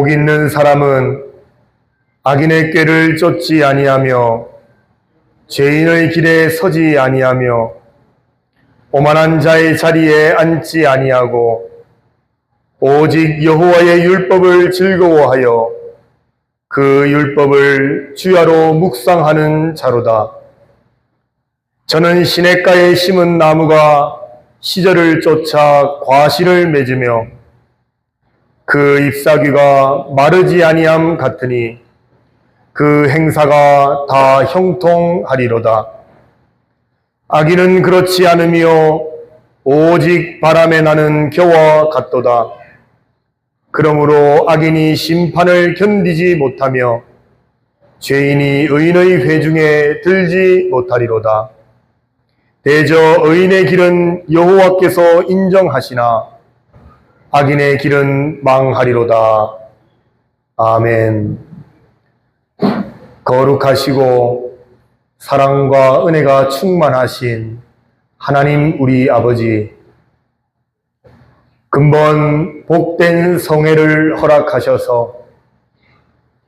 복 있는 사람은 악인의 꾀를 쫓지 아니하며 죄인의 길에 서지 아니하며 오만한 자의 자리에 앉지 아니하고 오직 여호와의 율법을 즐거워하여 그 율법을 주야로 묵상하는 자로다. 저는 시냇가에 심은 나무가 시절을 쫓아 과실을 맺으며 그 잎사귀가 마르지 아니함 같으니 그 행사가 다 형통하리로다. 악인은 그렇지 않으며 오직 바람에 나는 겨와 같도다. 그러므로 악인이 심판을 견디지 못하며 죄인이 의인의 회중에 들지 못하리로다. 대저 의인의 길은 여호와께서 인정하시나 악인의 길은 망하리로다. 아멘. 거룩하시고 사랑과 은혜가 충만하신 하나님 우리 아버지, 근본 복된 성회를 허락하셔서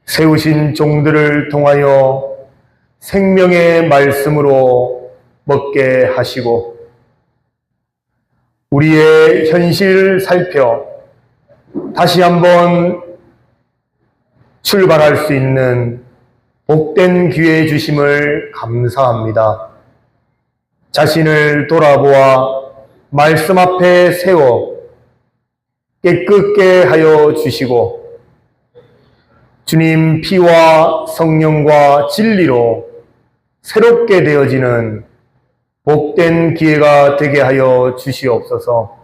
세우신 종들을 통하여 생명의 말씀으로 먹게 하시고 우리의 현실을 살펴 다시 한번 출발할 수 있는 복된 기회 주심을 감사합니다. 자신을 돌아보아 말씀 앞에 세워 깨끗게 하여 주시고 주님 피와 성령과 진리로 새롭게 되어지는 복된 기회가 되게 하여 주시옵소서.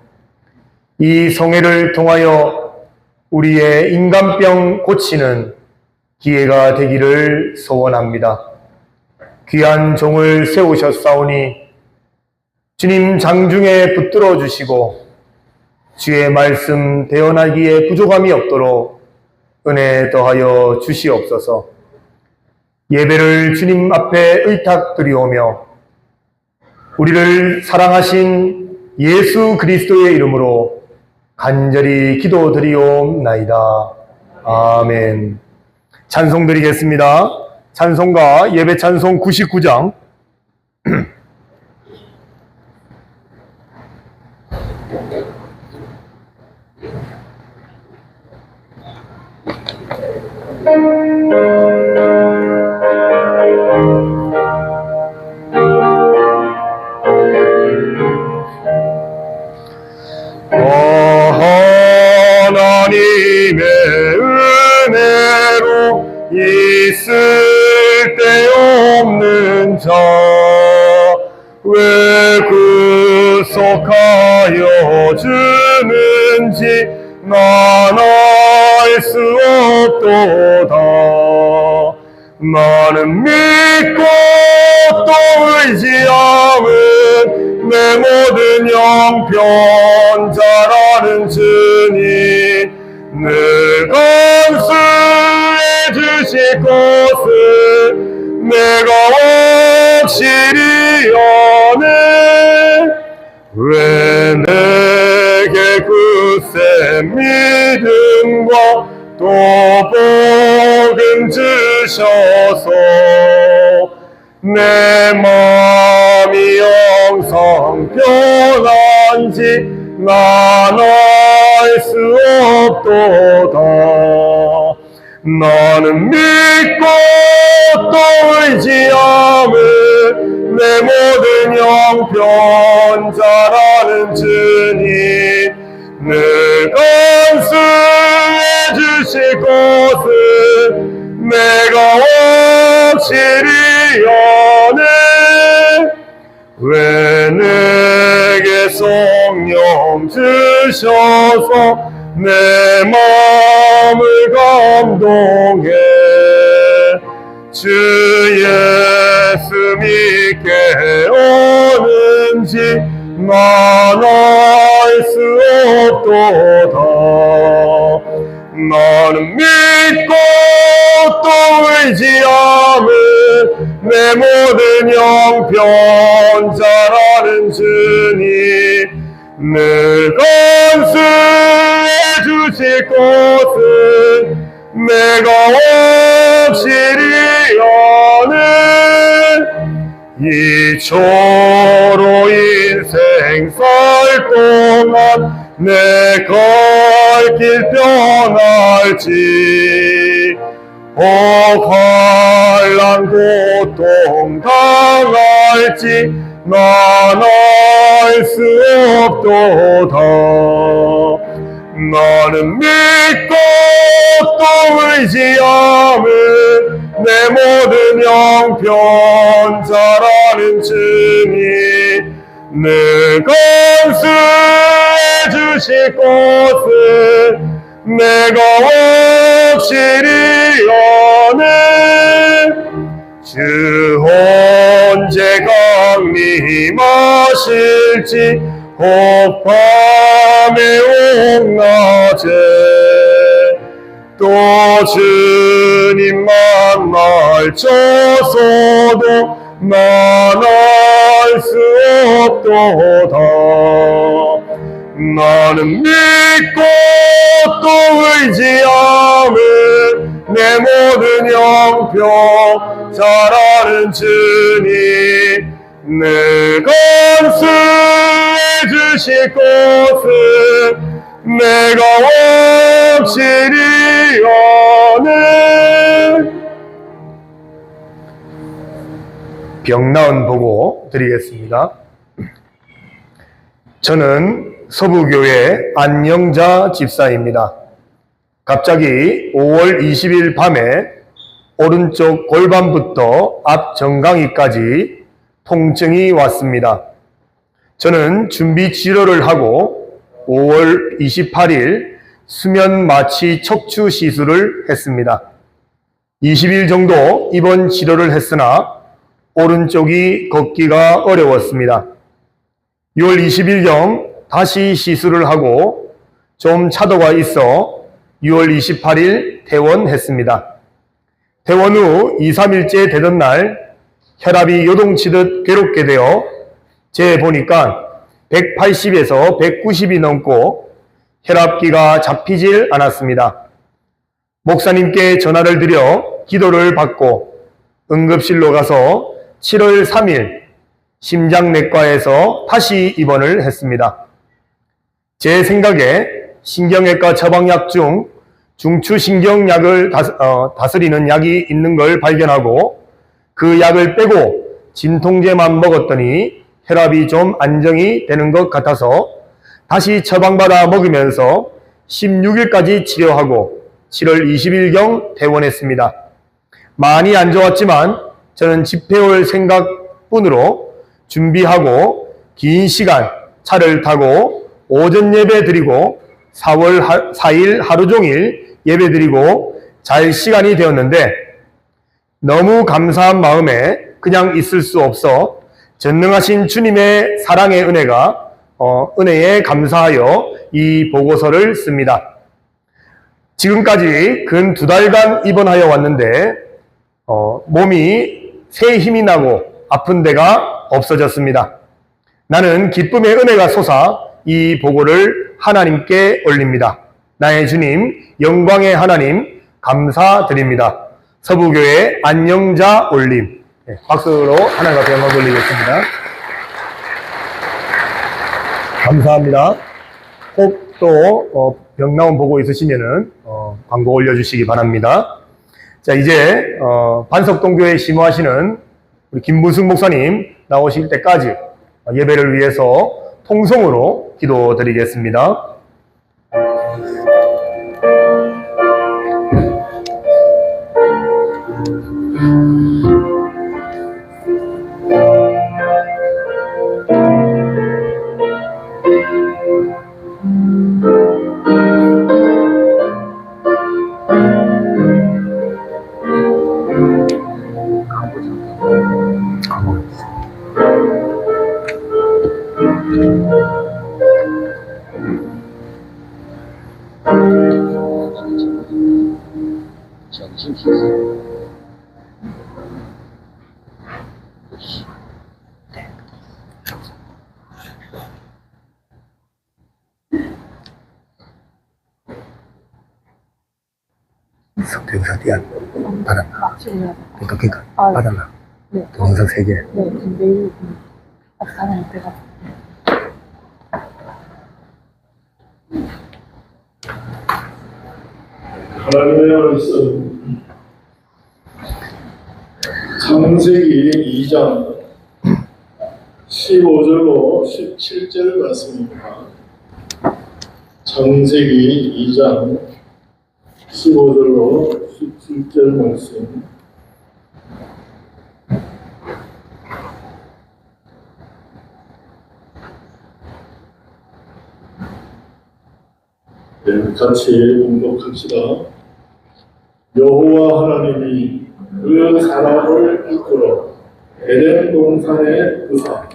이 성회를 통하여 우리의 인간병 고치는 기회가 되기를 소원합니다. 귀한 종을 세우셨사오니 주님 장중에 붙들어 주시고 주의 말씀 대언하기에 부족함이 없도록 은혜 더하여 주시옵소서. 예배를 주님 앞에 의탁드리오며 우리를 사랑하신 예수 그리스도의 이름으로 간절히 기도드리옵나이다. 아멘. 찬송 드리겠습니다. 찬송가 예배 찬송 99장 하나님의 은혜로 있을 데 없는 자 왜 구속하여 주는지 난 알 수 없도다. 나는 믿고 또 의지함은 내 모든 형편자라는 주님 늘 건수해 주실 것을 내가 확실히 아네. 왜 내게 굳센 믿음과 또 복음 주셔서 내 마음이 영상 편한지 난 알 수 없도다. 나는 믿고 또 의지함은 내 모든 형편자라는 주님 늘 건수해 주실 것을 내가 확실히 아네. 왜 내게 성령 주셔서 내 마음을 감동해 주 예수 믿게 오는지 난 알 수 없도다. 나는 믿고 또 의지함은 내 모든 형편자라는 주님 늘 건수해 주실 것은 내가 없으리여는 이 초로 인생 살 동안 내 갈 길 변할지 환난 고통 당할지 난 알 수 없도다. 나는 믿고 또 의지함은 내 모든 형편 잘 아는 증이 내 간수해 주실 것을 내가 없으리여는 주 언제 강림하실지 혹밤에 옥낮에 또 주님 만날 져서도 난 알 수 없도다. 나는 믿고 또 의지함은 내 모든 형편 잘 아는 주님 내 간수해 주실 것을 내가 없으리여는. 병나은 보고 드리겠습니다. 저는 서부교회 안영자 집사입니다. 갑자기 5월 20일 밤에 오른쪽 골반부터 앞 정강이까지 통증이 왔습니다. 저는 준비 치료를 하고 5월 28일 수면 마취 척추 시술을 했습니다. 20일 정도 입원 치료를 했으나 오른쪽이 걷기가 어려웠습니다. 6월 20일경 다시 시술을 하고 좀 차도가 있어 6월 28일 퇴원했습니다. 퇴원 후 2, 3일째 되던 날 혈압이 요동치듯 괴롭게 되어 재보니까 180에서 190이 넘고 혈압기가 잡히질 않았습니다. 목사님께 전화를 드려 기도를 받고 응급실로 가서 7월 3일 심장내과에서 다시 입원을 했습니다. 제 생각에 신경외과 처방약 중 중추신경약을 다스리는 약이 있는 걸 발견하고 그 약을 빼고 진통제만 먹었더니 혈압이 좀 안정이 되는 것 같아서 다시 처방받아 먹으면서 16일까지 치료하고 7월 20일경 퇴원했습니다. 많이 안 좋았지만 저는 집회올 생각뿐으로 준비하고 긴 시간 차를 타고 오전 예배 드리고 4월 4일 하루 종일 예배 드리고 잘 시간이 되었는데 너무 감사한 마음에 그냥 있을 수 없어 전능하신 주님의 사랑의 은혜에 감사하여 이 보고서를 씁니다. 지금까지 근 2달간 입원하여 왔는데 몸이 새 힘이 나고 아픈 데가 없어졌습니다. 나는 기쁨의 은혜가 솟아 이 보고를 하나님께 올립니다. 나의 주님, 영광의 하나님 감사드립니다. 서부교회 안영자 올림. 네, 박수로 하나님 앞에 영광 돌리겠습니다. 감사합니다. 꼭 또 병나온 보고 있으시면은 광고 올려주시기 바랍니다. 자, 이제 반석동교회 심호하시는 우리 김문승 목사님 나오실 때까지 예배를 위해서 통성으로 기도드리겠습니다. 성대영상 띄안 받았나? 그러니까 아, 받았나? 네. 동영상 3개. 네, 매일 가는 못해가지고. 하나님의 말씀 창세기 2장 15절로 17절 말씀입니다. 창세기 2장 15절로 17절 말씀. 네, 같이 공독합시다. 여호와 하나님이 그 사람을 이끌어 에덴 동산에 두사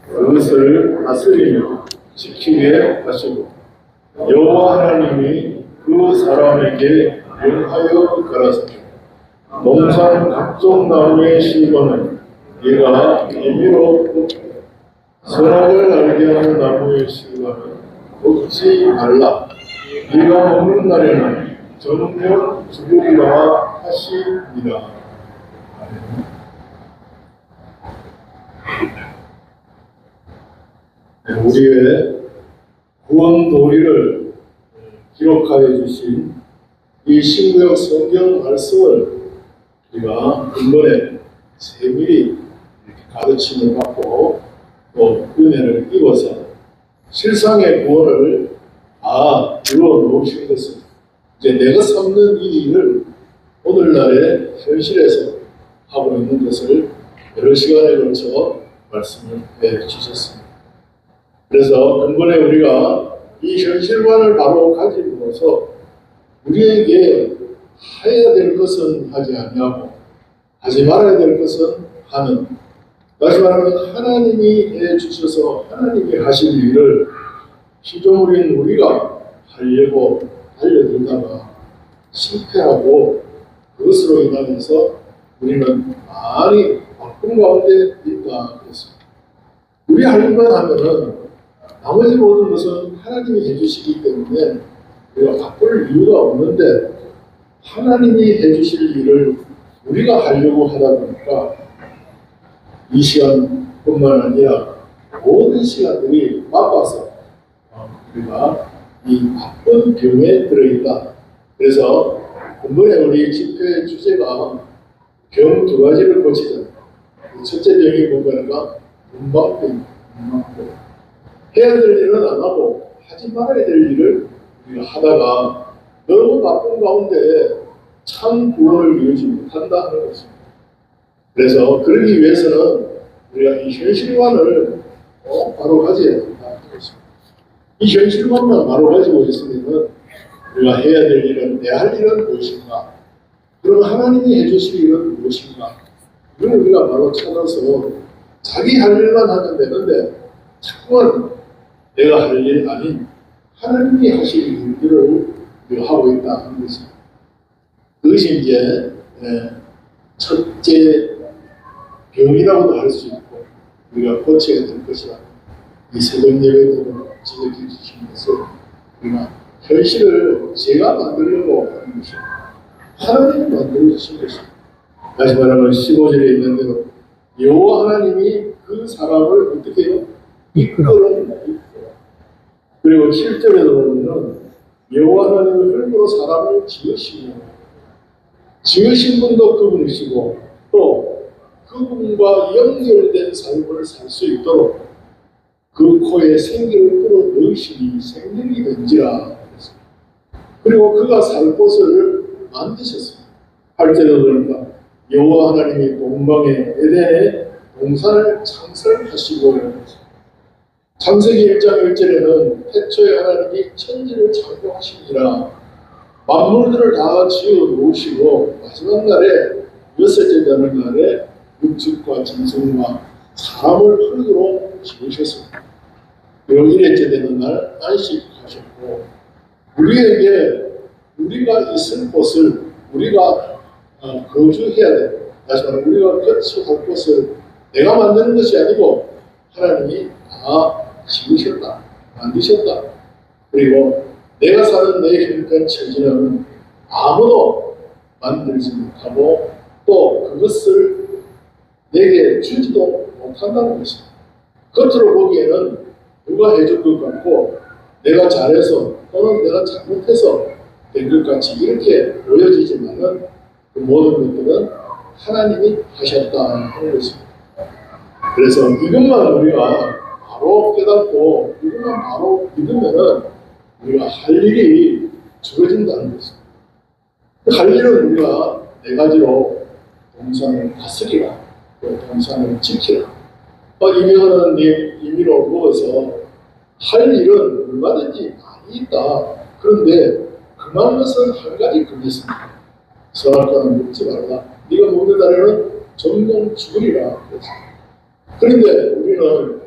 그것을 다스리며 지키게 하시고 여호와 하나님이 그 사람에게 명하여 가라사대 동산 각종 나무의 실과는 네가 임의로 먹고 선악을 알게 하는 나무의 실과는 먹지 말라. 네가 먹는 날에는 정령 죽으리라 하시니라. 우리의 구원 도리를 기록하여 주신 이 신구약 성경 말씀을 우리가 근본에 세밀히 이렇게 가르침을 받고 또 은혜를 입어서 실상의 구원을 이루어 놓으신 것은 이제 내가 삼는 이 일을 오늘날의 현실에서 하고 있는 것을 여러 시간에 걸쳐 말씀을 해 주셨습니다. 그래서 근본에 우리가 이 현실관을 바로 가짐으로써 우리에게 해야 될 것은 하지 아니하고 하지 말아야 될 것은 하는, 다시 말하면 하나님이 해 주셔서 하나님이 하실 일을 피조물인 우리가 하려고 달려들다가 실패하고 그것으로 인하여서 우리는 많이 바쁜 가운데 있다 그랬습니다. 우리 할 일만 하면은 나머지 모든 것은 하나님이 해주시기 때문에 우리가 바쁠 이유가 없는데 하나님이 해주실 일을 우리가 하려고 하다 보니까 이 시간뿐만 아니라 모든 시간들이 바빠서 우리가 이 바쁜 병에 들어있다. 그래서 이번에 우리 집회 주제가 병 2가지를 고치자. 첫째 병이 뭔가 문방병. 해야 될 일은 안 하고 하지 말아야 될 일을 우리가 하다가 너무 바쁜 가운데 참 구원을 이루지 못한다 하는 것입니다. 그래서 그러기 위해서는 우리가 이 현실관을 바로 가져야 된다 하는 것입니다. 이 현실관만 바로 가지고 있으면 우리가 해야 될 일은, 내 할 일은 무엇인가? 그럼 하나님이 해주실 일은 무엇인가? 이걸 우리가 바로 찾아서 자기 할 일만 하면 되는데 자꾸만 내가 할 일 아닌 하나님이 하실 일들을 우리가 하고 있다 하는 것입니다. 그것이 이제 첫째 병이라고도 할 수 있고 우리가 고쳐야 될 것이라 이 새벽 예배도 지적해 주신 것을 우리가 현실을 제가 만들려고 하는 것입니다. 하나님이 만들어 주신 것입니다. 다시 말하면 15절에 있는 대로 여호와 하나님이 그 사람을 어떻게 해요? 이끌어냅니다. 그리고 7절에 보면 여호와 하나님은 흙으로 사람을 지으시고 지으신 분도 그분이시고 또 그분과 연결된 삶을 살 수 있도록 그 코에 생기를 끌어넣으시니 생명이 된지라. 그리고 그가 살 곳을 만드셨습니다. 8절에 보니까 여호와 하나님이 동방에 에덴에 동산을 창설하시고 창세기 1장 1절에는 태초에 하나님이 천지를 창조하시니라. 만물들을 다 지어 놓으시고 마지막 날에 여섯째 되는 날에 육축과 짐승과 사람을 흙으로 지으셨습니다. 그리고 일회째 되는 날 안식하셨고 우리에게 우리가 있을 곳을 우리가 거주해야 돼. 다시 말하면 우리가 거처할 곳을 내가 만드는 것이 아니고 하나님이 다 지으셨다, 만드셨다. 그리고 내가 사는 내 현관 처지는 아무도 만들지 못하고 또 그것을 내게 주지도 못한다는 것입니다. 겉으로 보기에는 누가 해줄 것 같고 내가 잘해서 또는 내가 잘못해서 된 것 같이 이렇게 보여지지만은 그 모든 것들은 하나님이 하셨다 하는 것입니다. 그래서 이것만 우리가 바로 깨닫고 이것만 바로 믿으면은 우리가 할 일이 주어진다는 것입니다. 할 일은 우리가 네 가지로 동산을 다스리라, 또 동산을 지키라. 이거는 임의로 먹어서 할 일은 얼마든지 많이 있다. 그런데 그만 것은 한 가지 그랬습니다. 선악과는 먹지 말라. 네가 먹는 날에는 정령 죽으리라. 그런데 우리는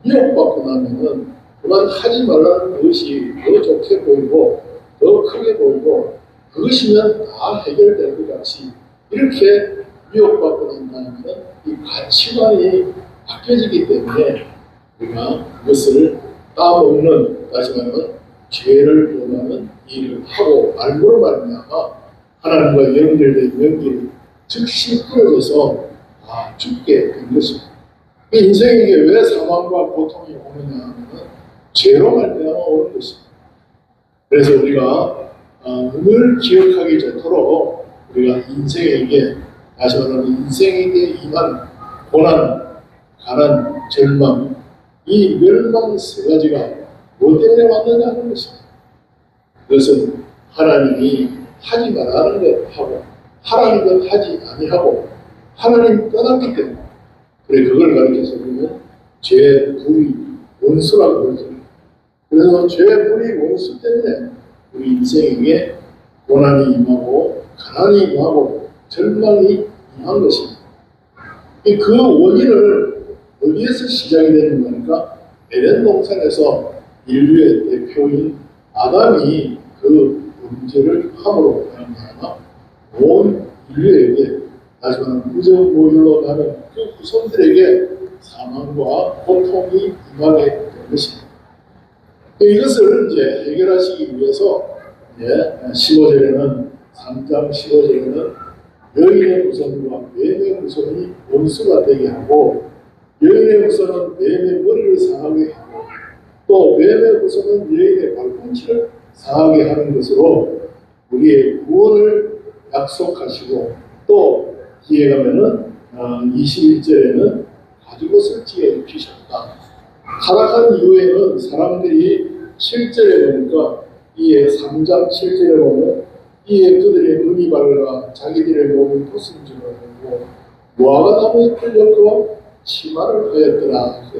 미혹받고 나면은 그만 하지 말라는 것이 더 좋게 보이고 더 크게 보이고 그것이면 다 해결될 것 같이 이렇게 미혹받고 난다면 이 가치관이 바뀌어지기 때문에 우리가 그것을 따먹는, 다시 말하면 죄를 범하는 일을 하고 말로 말미암아 하나님과 연결된 연결이 즉시 끊어져서 죽게 된 것입니다. 인생에게 왜 사망과 고통이 오느냐 하면 죄로 말미암아 오는 것입니다. 그래서 우리가 늘 기억하기 좋도록 우리가 인생에게, 다시 말하면 인생에게 임한 고난, 가난, 절망, 이 멸망 세 가지가 뭐 때문에 왔느냐 하는 것입니다. 그것은 하나님이 하지 말라는 것 하고 하라는 것 하지 아니하고 하나님 떠났기 때문에, 그래 그걸 가르쳐서 우리는 죄, 불의, 원수라고 그러죠. 그래서 죄, 불의, 원수 때문에 우리 인생에게 고난이 임하고 가난이 임하고 절망이 임한 것입니다. 그 원인을 어디에서 시작이 되는 거니까 에덴 동산에서 인류의 대표인 아담이 그 범죄를 함으로 말미암아 온 인류에게, 다시 말하면 무정모율로 가는 그 후손들에게 사망과 고통이 임하게 된 것입니다. 이것을 이제 해결하시기 위해서 15절에는 3장 15절에는 여인의 후손과 뱀의 후손이 원수가 되게 하고 여인의 후손은 뱀의 머리를 상하게 하고 또 뱀의 후손은 여인의 발꿈치를 상하게 하는 것으로 우리의 구원을 약속하시고 또 뒤에 가면은 21절에는 가죽옷을 찢어 입히셨다. 타락한 이후에는 사람들이 7절에 보니까 이에 3장 7절에 보면 이에 그들의 눈이 밝아 자기들의 몸을 벗은 줄을 알고 무화과 나무에 끌려고 치마를 하였더라.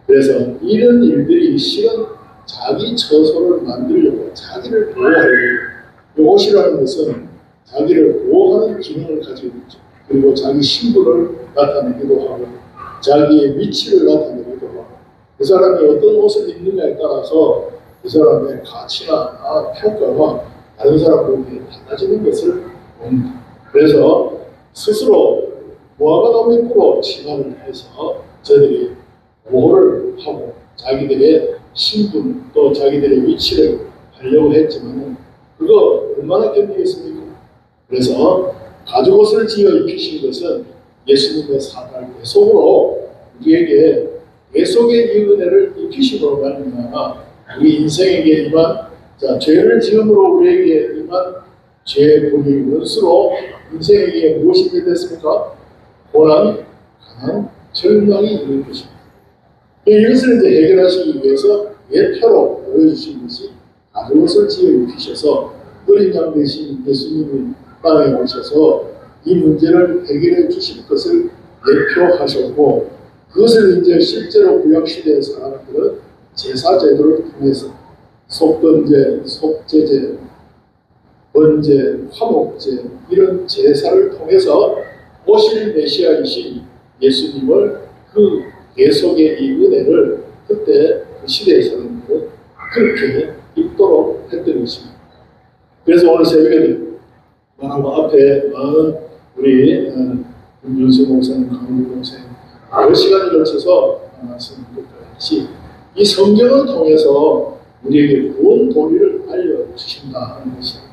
그래서 이런 일들이 실은 자기 처소를 만들려고 자기를 보호하려고, 옷이라는 것은 자기를 보호하는 기능을 가지고 있죠. 그리고 자기 신분을 나타내기도 하고 자기의 위치를 나타내기도 하고 그 사람이 어떤 옷을 입느냐에 따라서 그 사람의 가치나 평가가 다른 사람들에게 달라지는 것을 봅니다. 그래서 스스로 무화과나무에 꿀어 치마를 해서 저들이 보호를 하고 자기들의 신분 또 자기들의 위치를 하려고 했지만 그거 얼마나 견디겠습니까? 그래서 가죽옷을 지어 입히신 것은 예수님의 사달 대속으로 우리에게 대속의 이 은혜를 입히심으로 말미암아 우리 인생에게 임한 죄를 지음으로 우리에게 임한 죄, 불의, 원수로 인생에게 무엇이 됐습니까? 고난, 가난, 절망이 있는 것입니다. 이것을 이제 해결하시기 위해서 예표로 보여주신 것이 가죽옷을 지어 입히셔서 어린 양 대신 예수님이 땅에 오셔서 이 문제를 해결해 주실 것을 예표하셨고 그것을 이제 실제로 구약시대의 사람들은 제사제도를 통해서 속건제, 속제제, 번제, 화목제 이런 제사를 통해서 오실 메시아이신 예수님을 그 계속의 이 은혜를 그때 그 시대의 사람들은 그렇게 입도록 했던 것입니다. 그래서 오늘 새벽에 말하고 앞에 많은 우리 윤수 목사님, 강훈 목사님 여러 시간에 걸쳐서 말씀을 듣듯이 이 성경을 통해서 우리에게 구원 도리를 알려주신다 하는 것입니다.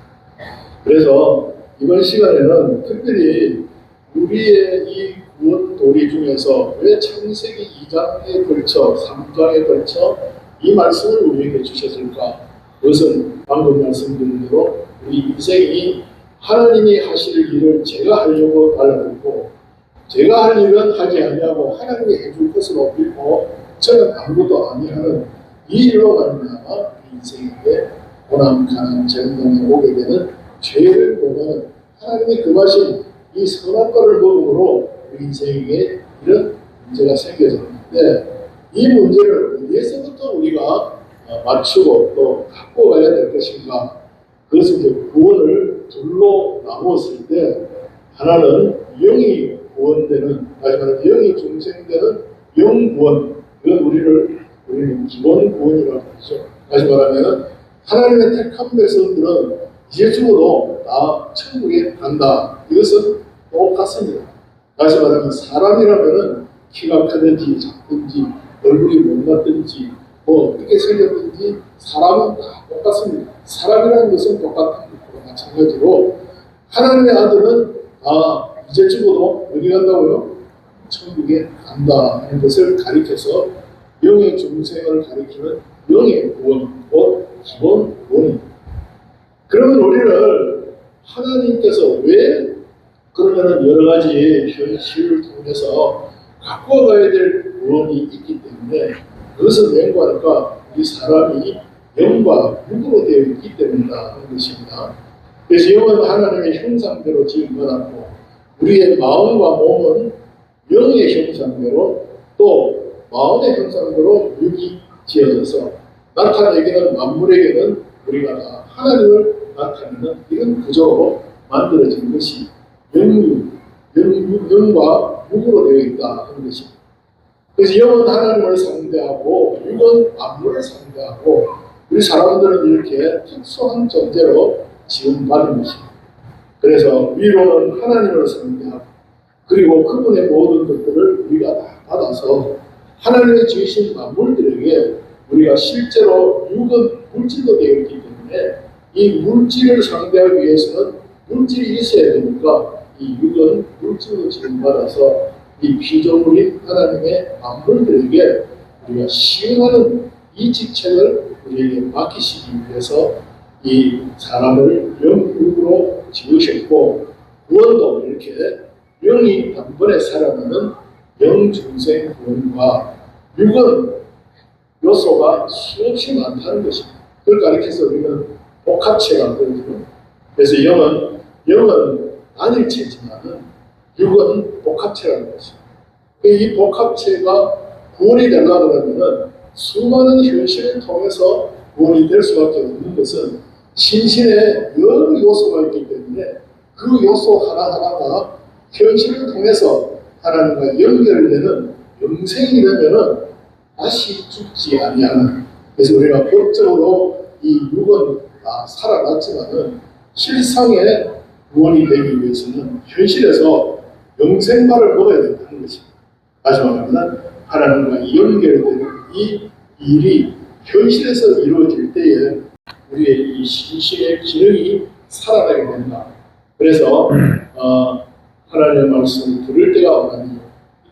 그래서 이번 시간에는 특별히 우리의 이 구원 도리 중에서 왜 창세기 2장에 걸쳐 3장에 걸쳐 이 말씀을 우리에게 주셨을까? 그것은 방금 말씀드린 대로 우리 인생이 하나님이 하실 일을 제가 하려고 달라들고 제가 할 일은 하지 아니하고 하나님이 해줄 것으로 믿고 저는 아무것도 아니하는 이 일로 말미암아 인생에게 고난, 가난, 절망에 오게 되는 죄를 보면 하나님이 금하신 이 선한 것을 먹음으로 우리 인생에게 이런 문제가 생겨졌는데 이 문제를 어디에서부터 우리가 맞추고 또 갖고 가야 될 것인가? 그것은 이제 구원을 둘로 나누었을 때 하나는 영이 구원되는, 마지막에 영이 중생되는 영구원, 이건 우리는 기본 구원이라고 하죠. 다시 말하면 하나님의 택한 백성들은 이제 죽어도 다 천국에 간다. 이것은 똑같습니다. 다시 말하면 사람이라면 키가 크든지 작든지 얼굴이 못났든지 뭐 어떻게 생겼든지 사람은 다 똑같습니다. 사람이라는 것은 똑같은 것과 마찬가지로 하나님의 아들은 이제 죽어도 어디 간다고요? 천국에 간다 하는 것을 가리켜서 영의 중생을 가리키는 영의 구원, 곧 기본 구원입니다. 그러면 우리를 하나님께서 왜 그러면 여러 가지 현실을 통해서 갖고 가야 될 구원이 있기 때문에 그것은 맹구하니까 이 사람이 영과 육으로 되어 있기 때문이다 하는 것입니다. 그래서 영은 하나님의 형상대로 지음받았고 우리의 마음과 몸은 영의 형상대로 또 마음의 형상대로 육이 지어져서 나타내기는 만물에게는 우리가 다 하나님을 나타내는 이런 구조로 만들어진 것이 영과 육으로 되어 있다 하는 것입니다. 그래서 영은 하나님을 상대하고 육은 만물을 상대하고 우리 사람들은 이렇게 특수한 존재로 지음받은 것입니다. 그래서 위로는 하나님을 상대하고 그리고 그분의 모든 것들을 우리가 다 받아서 하나님의 지으신 만물들에게 우리가 실제로 육은 물질로 되어 있기 때문에 이 물질을 상대하기 위해서는 물질이 있어야 되니까 이 육은 물질로 지음받아서 이 피조물인 하나님의 만물들에게 우리가 시행하는 이 직책을 우리에게 맡기시기 위해서 이 사람을 영육으로 지으셨고 구원도 이렇게 영이 단번에 살아나는 영중생 구원과 육은 요소가 수없이 많다는 것입니다. 그걸 가리켜서 우리는 복합체가 그러거든요. 그래서 영은 단일체지만 육은 복합체라는 것입니다. 이 복합체가 구원이 되려고 하면 수많은 현실을 통해서 구원이 될 수밖에 없는 것은 신신의 여러 요소가 있기 때문에 그 요소 하나하나가 현실을 통해서 하나님과 연결되는 영생이 되면은 다시 죽지 아니하는. 그래서 우리가 법적으로 이 육은 다 살아났지만은 실상의 구원이 되기 위해서는 현실에서 영생만을 먹어야 된다는 것입니다. 다시 말하면 하나님과 연결되는 이 일이 현실에서 이루어질 때에 우리의 이 신실의 기능이 살아나게 된다. 그래서 하나님의 말씀을 들을 때가 오나니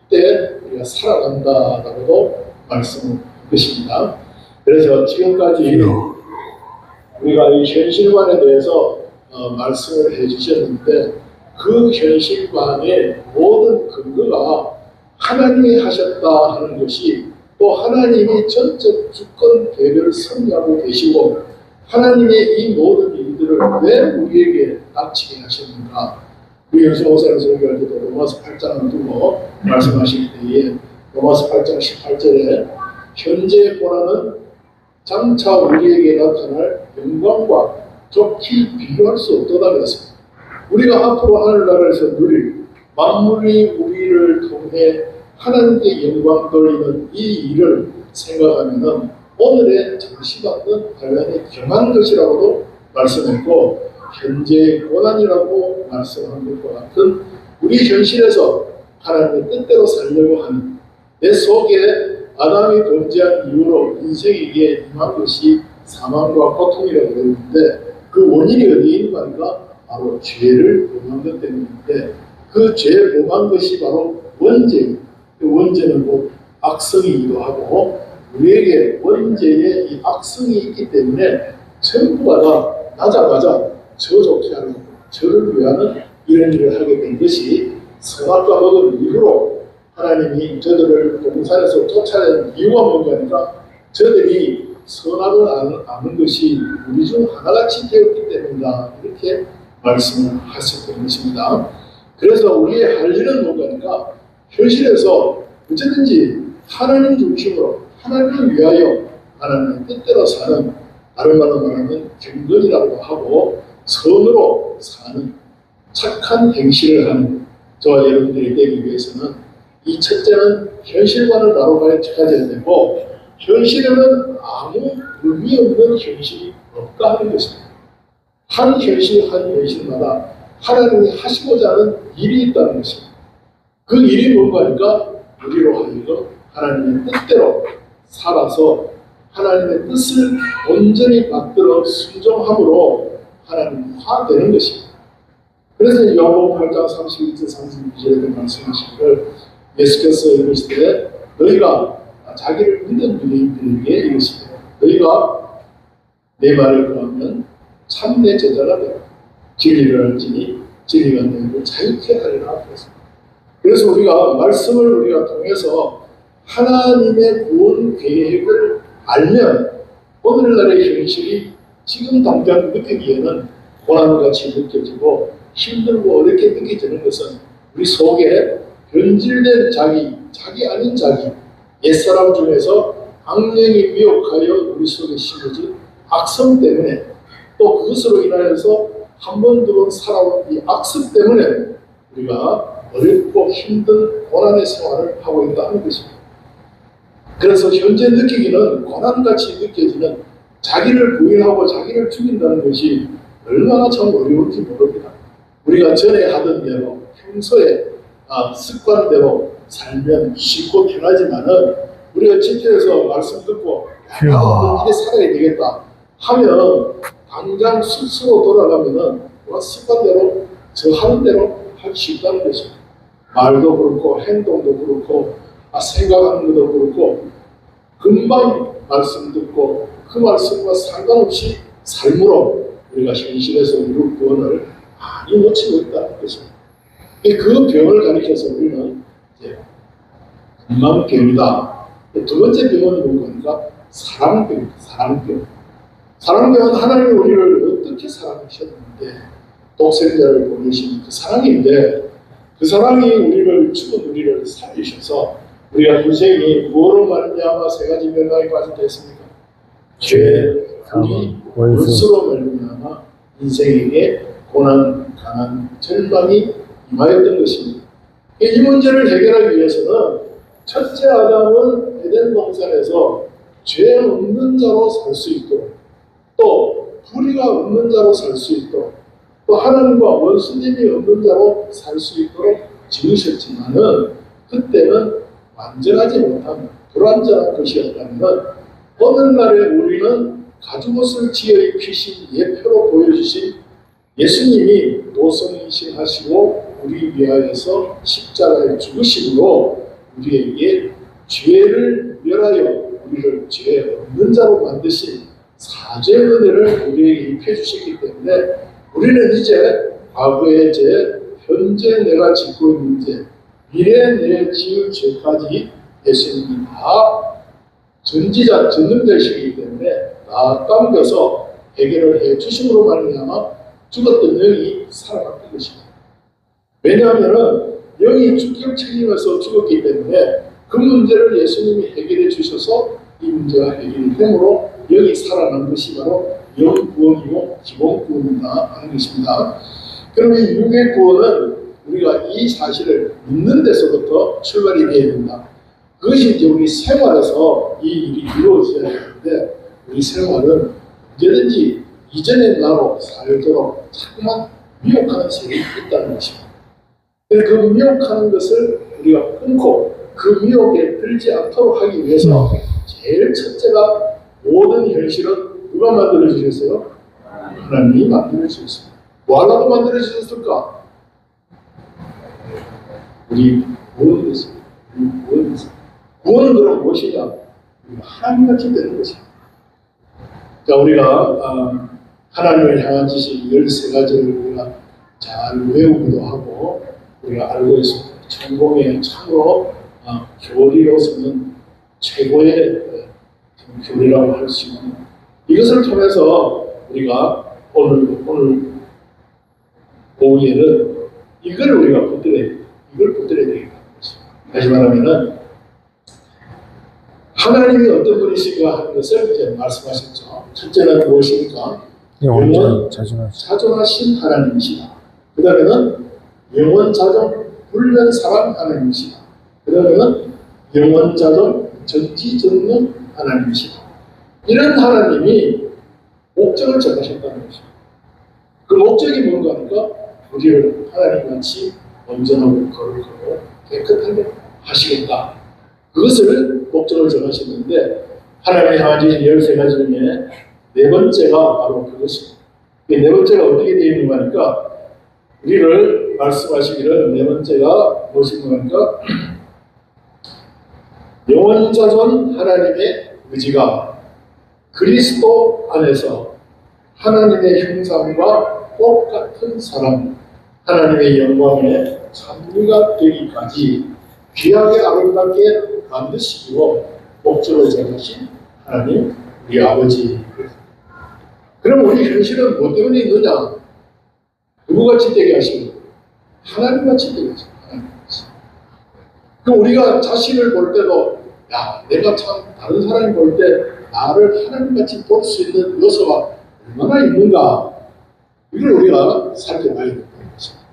이때 우리가 살아난다라고도 말씀을 한 것입니다. 그래서 지금까지 우리가 이 현실관에 대해서 말씀을 해주셨는데 그 현실관의 모든 근거가 하나님이 하셨다 하는 것이 또 하나님이 전적 주권 개별 섭리하고 계시고 하나님의 이 모든 일들을 왜 우리에게 닥치게 하셨는가. 우리 영수 목사님 설교할 때도 로마서 8장을 두고 말씀하실 때에 로마서 8장 18절에 현재의 고난은 장차 우리에게 나타날 영광과 좋게 비교할 수 없도다 그랬습니다. 우리가 앞으로 하늘나라에서 누릴 만물이 우리를 통해 하나님께 영광 돌리는 이 일을 생각하면 오늘의 잠시받는 단란히 경한 것이라고도 말씀했고 현재의 고난이라고 말씀한 것과 같은 우리 현실에서 하나님의 뜻대로 살려고 하는 내 속에 아담이 범죄한 이후로 인생에게 임한 것이 사망과 고통이라고 그러는데 그 원인이 어디에 있는가? 바로 죄를 범한 것 때문인데 그 죄 범한 것이 바로 원죄. 그 원죄는 곧 악성이기도 하고 우리에게 원죄의 이 악성이 있기 때문에 전부가 다 나자마자 저 좋게 하는 저를 위하는 이런 일을 하게 된 것이 선악과 먹은 이후로 하나님이 저들을 동산에서 쫓아낸 이유가 뭔가 하니까 저들이 선악을 아는 것이 우리 중 하나같이 되었기 때문이다. 이렇게 말씀을 하셨던 것입니다. 그래서 우리의 할 일은 뭔가 하니까 현실에서 어쨌든지 하나님 중심으로 하나님을 위하여 하나님의 뜻대로 사는 다른 말로 말하면 경건이라고 하고 선으로 사는 착한 행실을 하는 저와 여러분들이 되기 위해서는 이 첫째는 현실관을 바로 가져야 되고 현실에는 아무 의미 없는 현실이 없다 하는 것입니다. 한 현실 한 현실마다 하나님이 하시고자 하는 일이 있다는 것입니다. 그 일이 뭔가 하니까 우리로 하여금 하나님의 뜻대로 살아서 하나님의 뜻을 온전히 받들어 순종함으로 하나님 화되는 것입니다. 그래서 요한복음 8장 31절 32절에 말씀하신 걸 예수께서 이르시되 너희가 자기를 믿는 유대인들에게 이르시되 너희가 내 말을 구하면 참 내 제자가 되라. 진리를 알지니 진리가 너희를 자유케 하리라. 그래서 우리가 말씀을 우리가 통해서 하나님의 구원 계획을 알면 오늘날의 현실이 지금 당장 느끼기에는 고난같이 느껴지고 힘들고 어렵게 느껴지는 것은 우리 속에 변질된 자기 아닌 자기, 옛사람 중에서 악령이 미혹하여 우리 속에 심어진 악성 때문에 또 그것으로 인하여서 한 번 두 번 살아온 이 악습 때문에 우리가 어렵고 힘든 고난의 생활을 하고 있다는 것입니다. 그래서 현재 느끼기는 고난같이 느껴지는 자기를 부인하고 자기를 죽인다는 것이 얼마나 참 어려운지 모릅니다. 우리가 전에 하던 대로 평소에 습관대로 살면 쉽고 편하지만은 우리가 집회에서 말씀 듣고 이게 살아야 되겠다 하면 당장 스스로 돌아가면은 습관대로 저 하는 대로 하기 쉽다는 것입니다. 말도 그렇고 행동도 그렇고 생각하는 것도 그렇고 금방 말씀 듣고 그 말씀과 상관없이 삶으로 우리가 현실에서 이룰 구원을 많이 놓치고 있다는 것입니다. 그 병을 가리켜서 우리는 건강병이다. 두 번째 병은 뭔가 사랑병입니다. 사랑병. 사랑병은 하나님이 우리를 어떻게 사랑하셨는데 독생자를 보내신 그 사랑인데 그 사랑이 죽은 우리를 살리셔서 우리가 인생이 뭐로 말미암아 세 가지 멸망에 빠지게 됐습니까? 죄, 불의, 원수로 말미암아 인생에게 고난, 가난, 절망이 임하였던 것입니다. 이 문제를 해결하기 위해서는 첫째 아담은 에덴 동산에서 죄 없는 자로 살 수 있도록 또 불의가 없는 자로 살 수 있도록 또 하나님과 원수됨이 없는 자로 살 수 있도록 지으셨지만은 그때는 완전하지 못한 불완전한 것이었다면 오늘날에 우리는 가죽옷을 지어 입히신 예표로 보여주신 예수님이 노성이신하시고 우리 위하여서 십자가에 죽으심으로 우리에게 죄를 멸하여 우리를 죄 없는 자로 만드신 사죄의 은혜를 우리에게 입혀주셨기 때문에 우리는 이제 과거의 죄, 현재 내가 짓고 있는 죄, 미래에 내 지을 죄까지 예수님이 다 전능자이시기 때문에 다 당겨서 해결을 해 주심으로 말미암아 죽었던 영이 살아났던 것입니다. 왜냐하면 영이 죽기를 책임져서 죽었기 때문에 그 문제를 예수님이 해결해 주셔서 이 문제가 해결이 되므로 영이 살아난 것이 바로 영구원이고 기본구원이다 하는 것입니다. 그러면 육의 구원은 우리가 이 사실을 믿는 데서부터 출발이 되어야 된다. 그것이 이제 우리 생활에서 이 일이 이루어져야 되는데 우리 생활은 언제든지 이전의 나로 살도록 자꾸만 미혹하는 세력이 있다는 것입니다. 그 미혹하는 것을 우리가 끊고 그 미혹에 들지 않도록 하기 위해서 제일 첫째가 모든 현실은 누가 만들어주셨어요? 하나님이 만들어주셨습니다. 뭐 하려고 만들어졌을까? 우리 구원을 위해서. 우리 구원을 위해서. 구원은 그럼 무엇이냐? 하나님같이 되는 것이다. 자, 우리가 하나님을 향한 지식 13가지를 우리가 잘 외우기도 하고 우리가 알고 있습니다. 천공의 참으로 교리로서는 최고의 교리라고 할 수 있는 이것을 통해서 우리가 오늘 오후에는 이걸 우리가 붙들어야 되겠다는 것입니다. 다시 말하면은 하나님이 어떤 분이신가 하는 것을 이제 말씀하셨죠. 첫째는 무엇입니까? 영원 자존하신 하나님이시다. 그 다음에는 영원 자존 불변사랑 하나님이시다. 그 다음에는 영원 자존 전지전능 하나님이시다. 이런 하나님이 목적을 정하셨다는 것입니다. 그 목적이 뭔가 하니까 우리를 하나님같이 온전하고 거룩하고 깨끗하게 하시겠다. 그것을 목적을 정하셨는데 하나님이 향한 13가지 중에 네 번째가 바로 그것입니다. 네 번째가 어떻게 되어 있는 거니까 우리를 말씀하시기를 네 번째가 무엇인가 하니까 영원자존 하나님의 의지가 그리스도 안에서 하나님의 형상과 똑같은 사람 하나님의 영광에 참여가 되기까지 귀하게 아름답게 만드시고 목적을 정하신 하나님 우리 아버지. 그럼 우리 현실은 뭐 때문에 있느냐? 누구같이 되게 하시고 하나님같이 되게 하시고 하나님같이. 그럼 우리가 자신을 볼 때도 야 내가 참 다른 사람이 볼 때 나를 하나님같이 볼 수 있는 요소가 얼마나 있는가 이걸 우리가 살펴봐야 된다는 것입니다.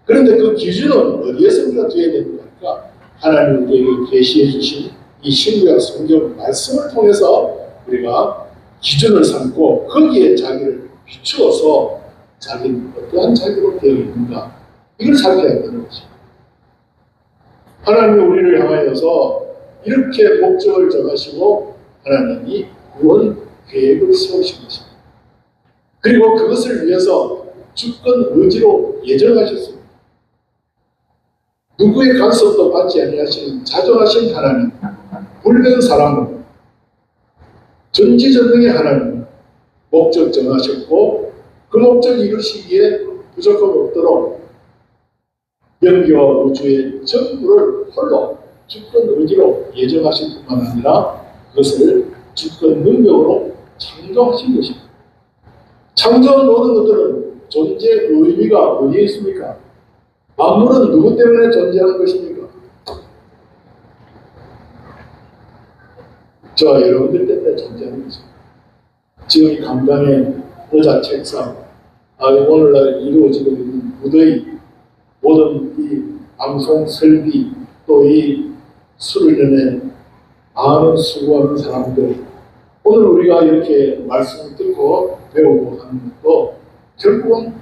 그런데 그 기준은 어디에서 우리가 돼야 되는가? 하나님 우리에게 계시해 주신 이 신구약 성경 말씀을 통해서 우리가 기준을 삼고 거기에 자기를 비추어서 자기는 어떠한 자기로 되어 있는가 이걸 살펴야 되는 것입니다. 하나님이 우리를 향하여서 이렇게 목적을 정하시고 하나님이 구원 계획을 세우신 것입니다. 그리고 그것을 위해서 주권 의지로 예정하셨습니다. 누구의 간섭도 받지 아니하시는 자존하신 하나님, 불변 사랑으로 전지전능의 하나님 목적 정하셨고 그 목적 이루시기에 부족함 없도록 영기와 우주의 전부를 홀로 주권 의지로 예정하신 뿐만 아니라 그것을 주권 능력으로 창조하신 것입니다. 창조한 모든 것들은 존재의 의미가 어디에 있습니까? 만물은 누구 때문에 존재하는 것입니까? 저와 여러분들 때문에 존재하는 것입니다. 지금 이 강당의 의자, 책상, 오늘날 이루어지고 있는 무더위, 모든 이 방송 설비, 또 이 수련회 많은 수고하는 사람들, 오늘 우리가 이렇게 말씀을 듣고 배우고 하는 것도 결국은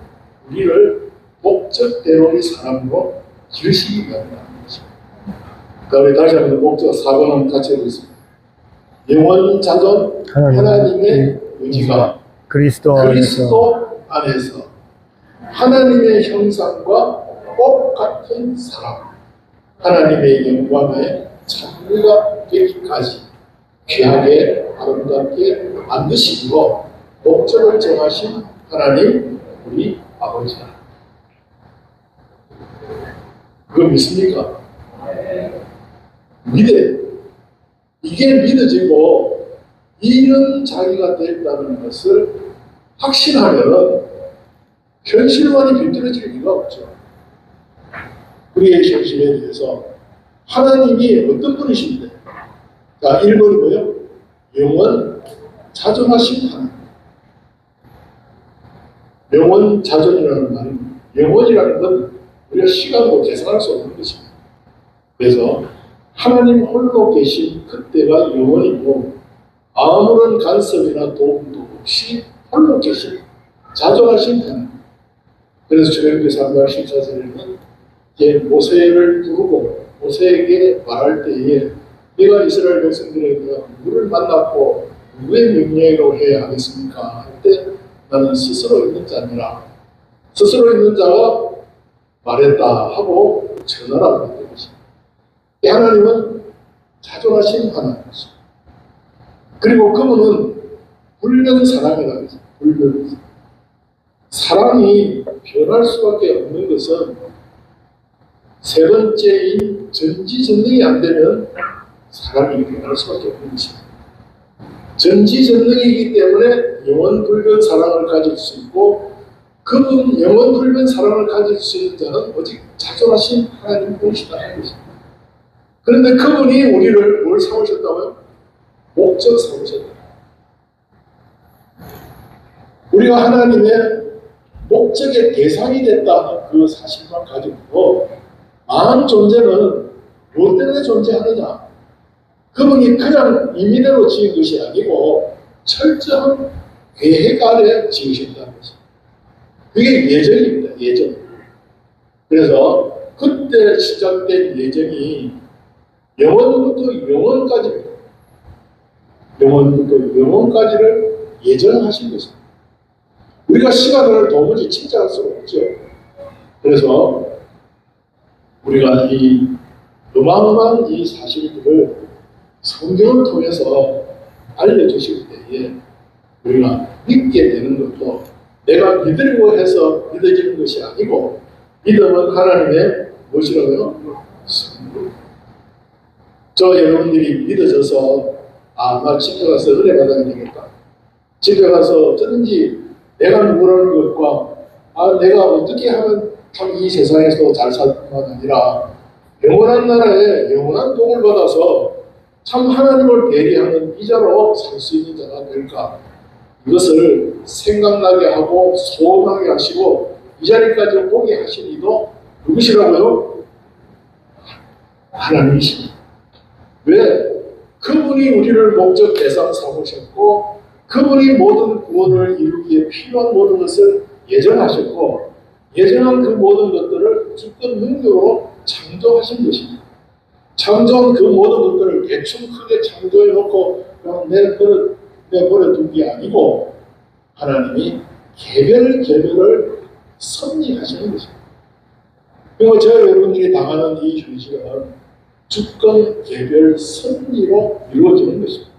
우리를 목적대로의 사람으로 기르시기 위함이라는 것입니다. 우리 다시 한번 목적 4번은 같이 해보겠습니다. 영원자존 하나님의 의지가 그리스도 안에서 하나님의 형상과 똑같은 사람 하나님의 영광에 참여가 되기까지 귀하게 아름답게 만드시고 목적을 정하신 하나님 우리 아버지다. 그거 믿습니까? 믿어요. 이게 믿어지고 이런 자기가 됐다는 것을 확신하면 현실만이 비뚤어질 리가 없죠. 우리의 현실에 대해서 하나님이 어떤 분이신데 자 1번이 뭐예요? 영원 자존하신 하나님. 영원 자존이라는 말은 영원이라는 건 우리가 시간으로 계산할 수 없는 것입니다. 그래서 하나님 홀로 계신 그때가 영원이고 아무런 간섭이나 도움도 없이 홀로 계신 자존하신 하나님. 그래서 출애굽기 3장 14절에는 이제 모세를 부르고 모세에게 말할 때에 내가 이스라엘 백성들에게 누구를 만났고 누구의 명령으로 해야 하겠습니까? 할 때 나는 스스로 있는 자니라 스스로 있는 자가 말했다 하고 전하라고 했던 것입니다. 이 하나님은 자존하신 하나님이십니다. 그리고 그분은 불변 사랑이라고 했습니다. 불변 사랑이 변할 수밖에 없는 것은 세 번째인 전지전능이 안 되면 사랑이 변할 수밖에 없는 것입니다. 전지전능이기 때문에 영원불변 사랑을 가질 수 있고, 그분 영원불변 사랑을 가질 수 있는 자는 오직 자존하신 하나님 분이시다 하는 것입니다. 그런데 그분이 우리를 뭘 삼으셨다고요? 목적 삼으셨다. 우리가 하나님의 목적의 대상이 됐다 그 사실만 가지고 많은 존재는 뭐 때문에 존재하느냐? 그분이 그냥 임의대로 지은 것이 아니고 철저한 계획 아래 지으셨다는 것입니다. 그게 예정입니다. 예정. 그래서 그때 시작된 예정이 영원부터 영원까지입니다. 영원부터 영원까지를 예정하신 것입니다. 우리가 시간을 도무지 측정할 수가 없죠. 그래서 우리가 이 어마어마한 이 사실들을 성경을 통해서 알려주실 때에 우리가 믿게 되는 것도 내가 믿으려고 해서 믿어지는 것이 아니고, 믿음은 하나님의 무엇이라고요? 선물. 저 여러분들이 믿어져서 나 집에 가서 은혜 받아야 되겠다. 집에 가서 어쩌든지 내가 누구라는 것과 내가 어떻게 하면 참 이 세상에서 잘 살 뿐만 아니라 영원한 나라에 영원한 복을 받아서 참 하나님을 대리하는 이자로 살 수 있는 자가 될까? 이것을 생각나게 하고 소원하게 하시고 이 자리까지 오게 하신 이도 누구시라고요? 하나님이십니다. 왜? 그분이 우리를 목적 대상 삼으셨고, 그분이 모든 구원을 이루기에 필요한 모든 것을 예정하셨고, 예정한 그 모든 것들을 주권 능력으로 창조하신 것입니다. 창조한 그 모든 것들을 대충 크게 창조해놓고 그냥 내버려둔 게 아니고, 하나님이 개별을 섭리하시는 것입니다. 그리고 저 여러분들이 당하는 이 현실은 주권 개별 섭리로 이루어지는 것입니다.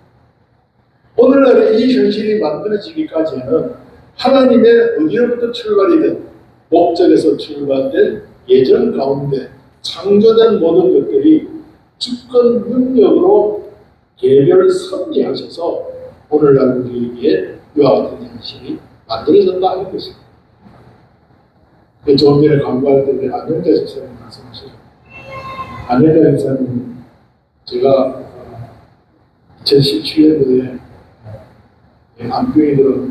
오늘날의 이 현실이 만들어지기까지는 하나님의 어디로부터 출발이든 목적에서 출발된 예정 가운데 창조된 모든 것들이 주권 능력으로 개별 섭리하셔서 오늘날 우리에게 이와 같은 현실이 만들어졌다 하는 것입니다. 조금 전에 광고할 때 안영자 집사님 말씀하셨죠. 안영자 집사님, 제가 2017년도에 암병이 들어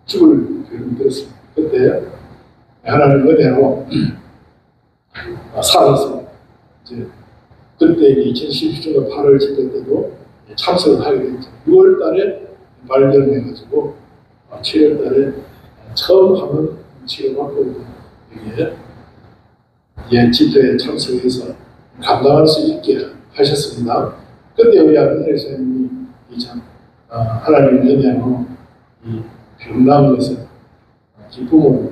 죽을 병이 들었습니다. 그때 하나님 은혜로 살았습니다. 그때 2017년 8월 집회 때도 참석을 하게 됐죠. 6월 달에 발견해가지고 7월 달에 처음 하는 치료받고 이게 집회에 참석해서 감당할 수 있게 하셨습니다. 그때 우리 아버지 선생님이 참 하나님의 은혜로 이 병난 것을 기쁨으로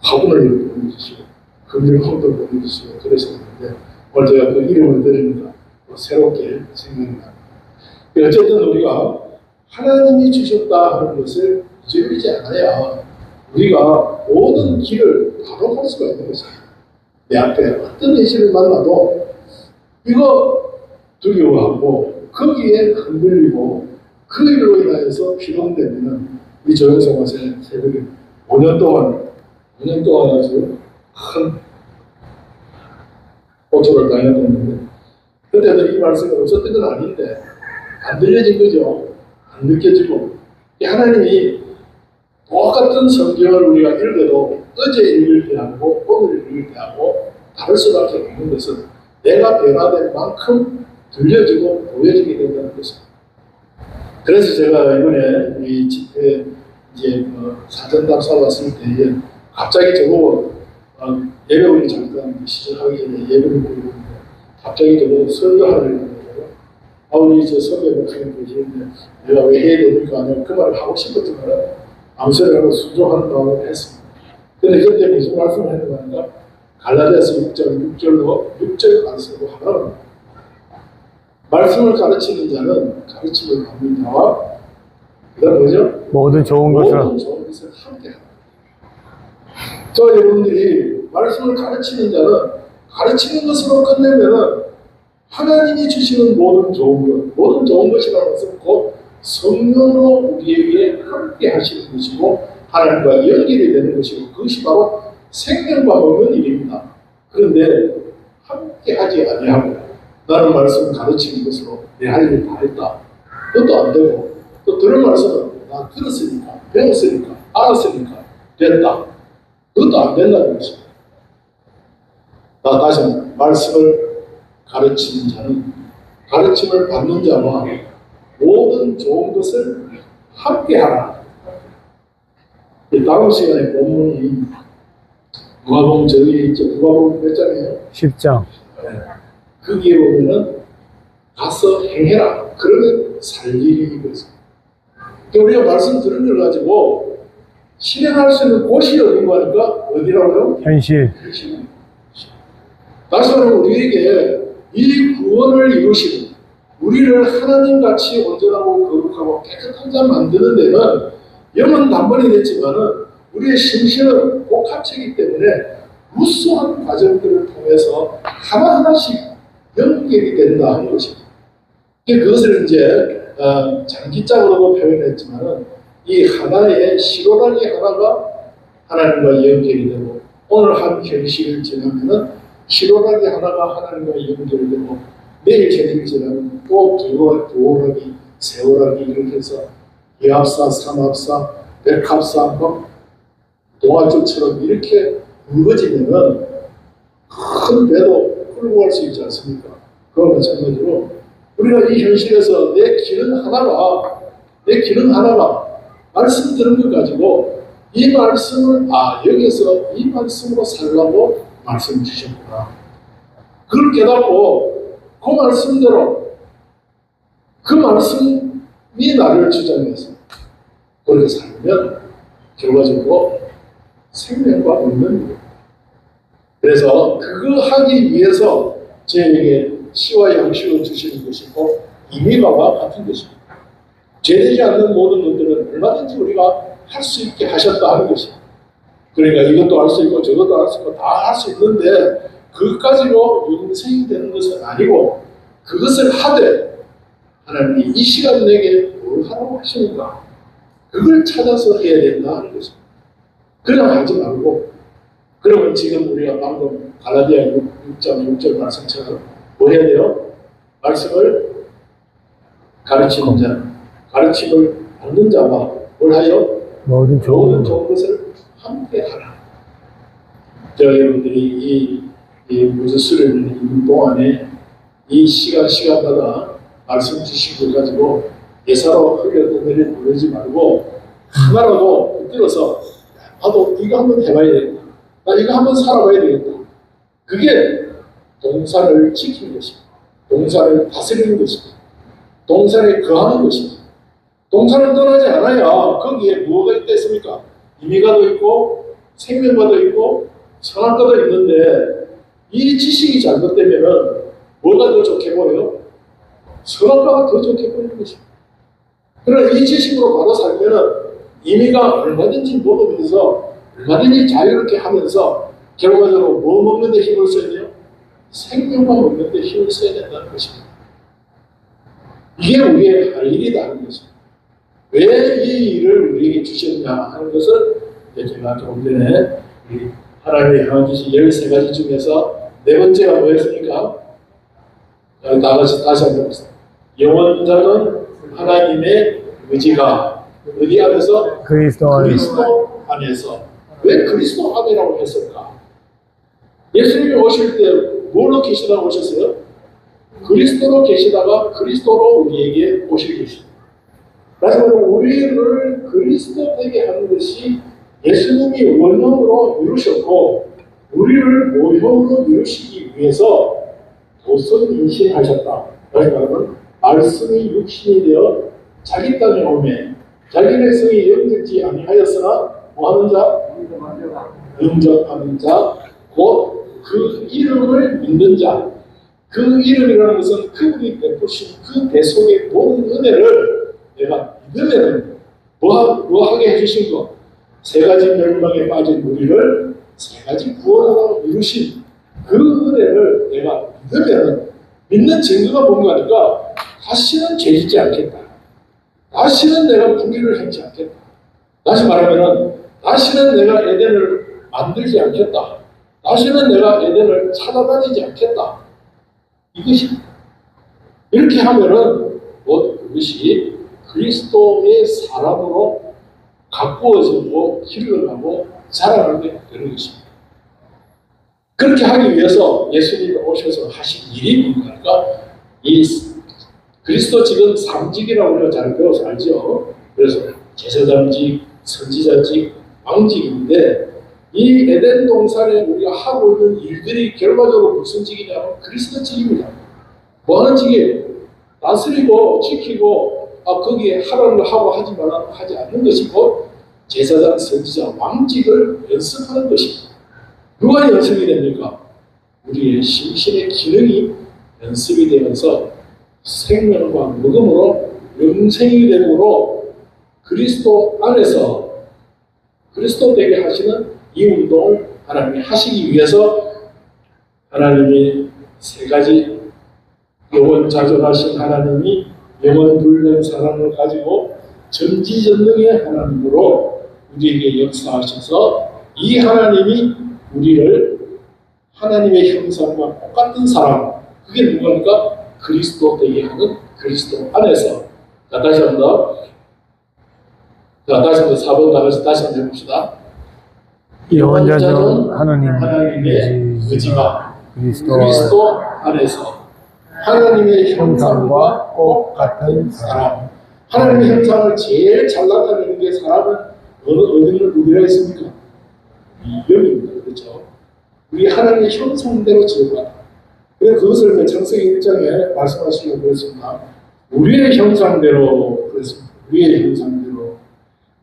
화분을 보내주시고 금일홍도 보내주시고 그러셨는데, 오늘 제가 그 이름을 들으니까 새롭게 생각이 납니다. 어쨌든 우리가 하나님이 주셨다 하는 것을 잊어버리지 않아야 우리가 모든 길을 바로 갈 수가 있는 것입니다. 내 앞에 어떤 현실을 만나도 이거 두려워하고 거기에 흔들리고 그 일로 인하여서 피곤되면, 우리 조영성 화사의 새벽에 5년 동안 아주 큰 고초를 당했는데, 그때도 이 말씀이 없었던 건 아닌데 안 들려진 거죠. 안 느껴지고, 하나님이 똑같은 성경을 우리가 읽어도 어제 읽을 때하고 오늘 읽을 때하고 다를 수밖에 없는 것은 내가 변화된 만큼 들려지고 보여지게 된다는 것입니다. 그래서 제가 이번에 이 집회 이제 사전 답사 왔을 때에 갑자기 저보고 예배원이 잠깐 시작하기 전에 예배를 드리는데 갑자기 저보고 설교하려고 하더라고요. 우리 저 선배 목사님 계시는데 내가 왜 해야 됩니까? 그 말을 하고 싶었지만 암세라고 순종하는 마음을 했습니다. 근데 그때 무슨 말씀을 했는가 하니까 갈라디아서 6절 말씀으로 하라고 말씀을 가르치는 자는 가르침을 받는 자와 그다음 뭐죠? 모든 좋은 것을 함께 하라. 저 여러분들이 말씀을 가르치는 자는 가르치는 것으로 끝내면은 하나님이 주시는 모든 좋은 것, 모든 좋은 것이라는 것은 곧 성령으로 우리에게 함께 하시는 것이고 하나님과 연결이 되는 것이고 그것이 바로 생명과 먹는 일입니다. 그런데 함께 하지 아니하고 나는 말씀을 가르치는 것으로 내 할 일을 다 했다. 그것도 안 되고 또 들은 말씀은 나 들었으니까 배웠으니까 알았으니까 됐다. 그것도 안 된다는 것입니다. 다시 한번 말씀을 가르치는 자는 가르침을 받는 자와 모든 좋은 것을 함께하라. 다음 시간에 본문이 누가복음 저기 있죠. 누가복음 몇 장이에요? 10장. 거기에 보면은 가서 행해라. 그러면 살 일이 이거죠. 우리가 말씀 들은 걸 가지고 실행할 수 있는 곳이 어딘가 하니까 어디라고요? 현실. 다시 말하면 우리에게 이 구원을 이루시는 우리를 하나님같이 온전하고 거룩하고 깨끗한 자 만드는 데는 영은 단번이 됐지만은 우리의 심신은 복합체이기 때문에 무수한 과정들을 통해서 하나하나씩 연결이 된다 하는 것입니다. 그것을 이제 장기짝으로도 표현했지만은 이 하나의 시로라기 하나가 하나님과 연결이 되고 오늘 한 현실을 지나면은 시로라기 하나가 하나님과 연결되고 내일 저녁을 지나면 또 두오라기, 세오라기 이렇게 해서 이합사, 삼합사, 백합사, 동화줄처럼 이렇게 굵어지면은 큰 배도 끌고 갈 수 있지 않습니까? 그와 마찬가지로 우리가 이 현실에서 내 기능 하나가 말씀 들은 것 가지고 이 말씀을 여기서 이 말씀으로 살라고 말씀 주셨구나. 그걸 깨닫고 그 말씀대로 그 말씀이 나를 주장해서 그렇게 살면 결과적으로 생명과 얻는 거예요. 그래서 그거 하기 위해서 저에게 씨와 양식을 주시는 것이고 임의가와 같은 것입니다. 죄되지 않는 모든 것들은 얼마든지 우리가 할 수 있게 하셨다 하는 것입니다. 그러니까 이것도 할 수 있고 저것도 할 수 있고 다 할 수 있는데 그것까지로 영생이 되는 것은 아니고 그것을 하되 하나님이 이 시간 내게 뭘 하라고 하시는가 그걸 찾아서 해야 된다 하는 것입니다. 그냥 하지 말고 그러면 지금 우리가 방금 갈라디아 6장 6절 말씀처럼 뭐 해야 돼요? 말씀을 가르치는 자, 가르침을 받는 자와 뭘 하여? 모든 좋은 것을 함께 하라. 여러분들이 이 무슨 수련을 있는 동안에 이 시간마다 말씀 주신 것 가지고 예사로 흘려 떠내려 보내지 말고 하나라도 붙들어서 나도 이거 한번 해봐야 되겠다. 나 이거 한번 살아봐야 되겠다. 그게 동산을 지키는 것입니다. 동산을 다스리는 것입니다. 동산에 거하는 것입니다. 동산을 떠나지 않아야 거기에 무엇가 있겠습니까? 임의가도 있고 생명과도 있고 선악과도 있는데 이 지식이 잘못되면 뭐가 더 좋게 보여요? 선악과가 더 좋게 보이는 것입니다. 그러나 이 지식으로 바로 살면은 임의가 얼마든지 먹으면서 얼마든지 자유롭게 하면서 결과적으로 뭐 먹는 데 힘을 써야 돼요? 생명과 먹는 데 힘을 써야 된다는 것입니다. 이게 우리의 할 일이다 하는 것입니다. 왜 이 일을 우리에게 주셨냐 하는 것을 제가 조금 전에 하나님의 향한 짓이 13가지 중에서 네 번째가 뭐였습니까? 다 같이 다시 한번 해보세요. 영원자는 하나님의 의지가 어디 안에서? 그리스도 안에서. 왜 그리스도 안이라고 했을까? 예수님이 오실 때 뭘로 계시다가 오셨어요? 그리스도로 계시다가 그리스도로 우리에게 오실 것입니다. 그래서 우리를 그리스도 되게 하는 것이 예수님이 원형으로 이루셨고 우리를 모형으로 이루시기 위해서 도선 임신하셨다. 그러니까 말씀이 육신이 되어 자기 땅에 오매 자기 백성이 영접지 아니하였으나 뭐하는 자? 영접하는 자, 곧 그 이름을 믿는 자. 그 이름이라는 것은 그분이 베푸신 그 대속의 모든 은혜를 내가 믿으면 뭐 하게 해주신 거? 세 가지 멸망에 빠진 우리를 세 가지 구원하라고 이루신 그 은혜를 내가 믿으면 믿는 증거가 뭔가 하니까 다시는 죄짓지 않겠다. 다시는 내가 불의를 행치 않겠다. 다시 말하면 다시는 내가 에덴을 만들지 않겠다. 다시는 내가 에덴을 찾아다니지 않겠다. 이것이 이렇게 하면은 그것이 그리스도의 사람으로 가꾸어지고 길러가고 자라나게 되는 것입니다. 그렇게 하기 위해서 예수님이 오셔서 하신 일이 뭔가 이 그리스도 지금 삼직이라고 우리가 잘 배워서 알죠. 그래서 제사장직, 선지자직, 왕직인데 이 에덴 동산에 우리가 하고 있는 일들이 결과적으로 무슨 직이냐면 그리스도 직입니다. 뭐 하는 직이에요? 다스리고 지키고 거기에 하라는 하고 하지 않는 것이고 제사장, 선지자, 왕직을 연습하는 것입니다. 누가 연습이 됩니까? 우리의 심신의 기능이 연습이 되면서 생명과 먹음으로 영생이 되므로 그리스도 안에서 그리스도 되게 하시는 이 운동을 하나님이 하시기 위해서 하나님이 세 가지 영원자존하신 하나님이 영원불변 사랑을 가지고 전지전능의 하나님으로 우리에게 역사하셔서 이 하나님이 우리를 하나님의 형상과 똑같은 사람, 그게 누구입니까? 그리스도 되게 하는 그리스도 안에서. 자, 다시 한번 더. 자, 다시 한번 4번 나가서 다시 한번 해봅시다. 영원자존 하나님의 의지가 그리스도 안에서 하나님의 형상과 똑같은 사람. 하나님의 형상을 제일 잘 나타내는 게 사람은 어디를 우리가 있습니까? 여기입니다. 그렇죠? 우리 하나님의 형상대로 지어봤다. 그래서 그것을 창세기 1장에 말씀하시려고 그랬습니다. 우리의 형상대로 그랬습니다. 우리의 형상대로.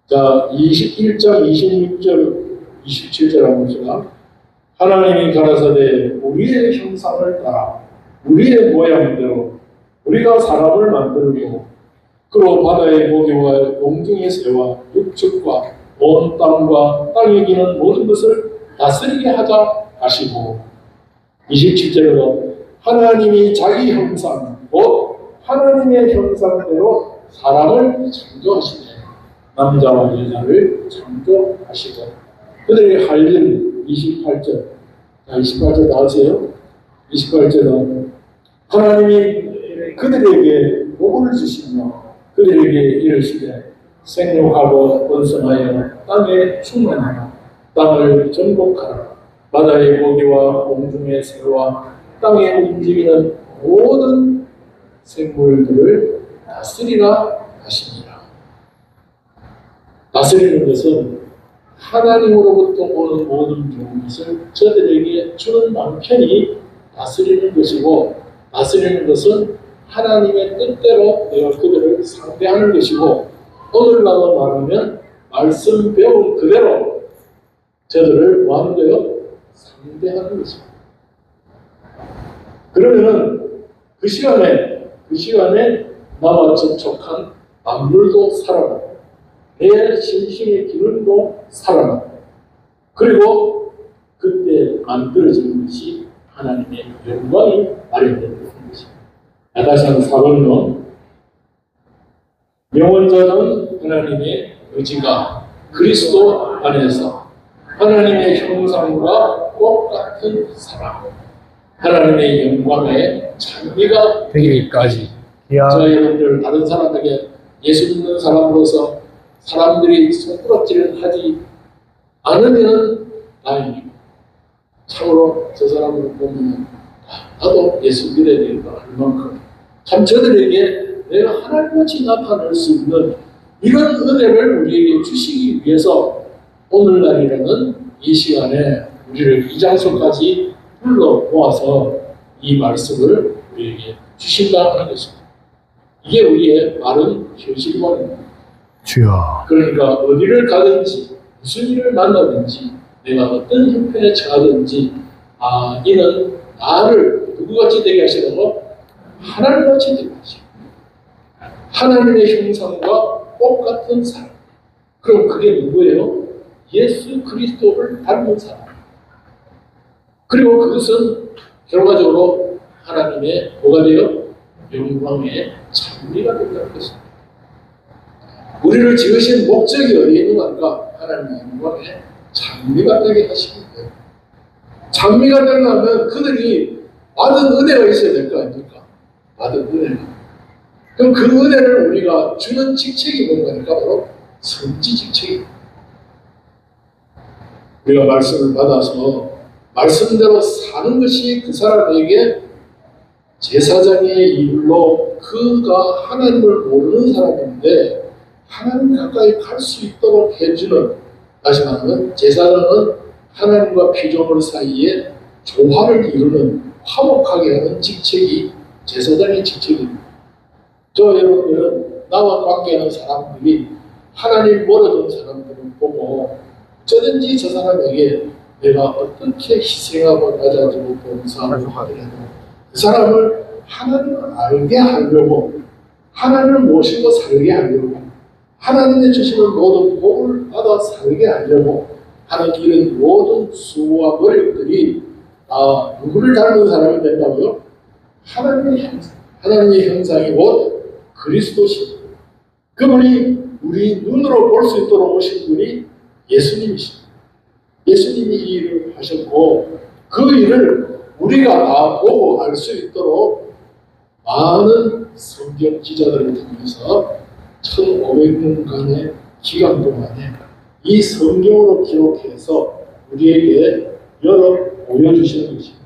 자, 21장 26절 27절 한번 봅시다. 하나님이 가라사대 우리의 형상을 따라 우리의 모양대로 우리가 사람을 만들고 그로 바다의 고기와 공중의 새와 육축과 온 땅과 땅에 기는 모든 것을 다스리게 하자 하시고 27절로 하나님이 자기 형상 곧 하나님의 형상대로 사람을 창조하시네. 남자와 여자를 창조하시고 그들이 할 일 28절. 자, 28절 나오세요. 28절은 하나님이 그들에게 복을 주시며 그들에게 이르시되 생육하고 번성하여 땅에 충만하여 땅을 정복하라. 바다의 고기와 공중의 새와 땅에 움직이는 모든 생물들을 다스리라 하십니다. 다스리는 것은 하나님으로부터 오는 모든 좋은 것을 저들에게 주는 남편이 다스리는 것이고 다스리는 것은 하나님의 뜻대로 내가 그들을 상대하는 것이고 오늘날로 말하면 말씀 배운 그대로 저들을 뭐하는 거예요? 상대하는 것입니다. 그러면은 그 시간에 나와 접촉한 만물도 살아나고 내 심신의 기능도 살아나고 그리고 그때 만들어지는 것이 하나님의 영광이 마련되는 것입니다. 다시 한번 4번은 영원자는 하나님의 의지가 그리스도 안에서 하나님의 형상과 똑같은 사람 하나님의 영광의 찬미가 되기까지. 저 여러분들 다른 사람에게 예수 믿는 사람으로서 사람들이 손가락질을 하지 않으면 다행이고 참으로 저 사람을 보면 나도 예수 믿어야 되겠다 할 만큼 참 저들에게 내가 하나님같이 나타날 수 있는 이런 은혜를 우리에게 주시기 위해서 오늘날이라는 이 시간에 우리를 이 장소까지 불러 모아서 이 말씀을 우리에게 주신다 하는 것입니다. 이게 우리의 바른 현실관입니다. 주여. 그러니까 어디를 가든지 무슨 일을 만나든지 내가 어떤 형편에 처하든지 이는 나를 누구같이 되게 하시라고? 하나님같이 되게 하시고 하나님의 형상과 똑같은 사람. 그럼 그게 누구예요? 예수 그리스도를 닮은 사람. 그리고 그것은 결과적으로 하나님의 뭐가 돼요? 영광의 찬미가 된다는 것입니다. 우리를 지으신 목적이 어디에 있는 건가? 하나님의 영광의 찬미가 되게 하시는 거예요. 찬미가 되려면 그들이 받은 은혜가 있어야 될 거 아닙니까? 받은 은혜가. 그럼 그 은혜를 우리가 주는 직책이 뭔가니까 바로 선지 직책입니다. 우리가 말씀을 받아서 말씀대로 사는 것이 그 사람에게 제사장의 일로 그가 하나님을 모르는 사람인데 하나님 가까이 갈 수 있도록 해주는, 다시 말하면 제사장은 하나님과 피조물 사이에 조화를 이루는, 화목하게 하는 직책이 제사장의 직책입니다. 저 여러분들은 나와 관계하는 사람들이 하나님 모르는 사람들을 보고 어쩌든지 저 사람에게 내가 어떻게 희생하고 낮아지고 봉사하고 하더라도 그 사람을 하나님을 알게 하려고, 하나님을 모시고 살게 하려고, 하나님의 주시는 모든 복을 받아 살게 하려고 하는 이런 모든 수고와 노력들이 누구를 닮은 사람이 된다고요? 하나님의 형상, 하나님의 형상이 곧 그리스도십니다. 그분이 우리 눈으로 볼 수 있도록 오신 분이 예수님이십니다. 예수님이 이 일을 하셨고 그 일을 우리가 다 보고 알 수 있도록 많은 성경 기자들을 통해서 1500년간의 기간 동안에 이 성경으로 기록해서 우리에게 열어 보여주시는 것입니다.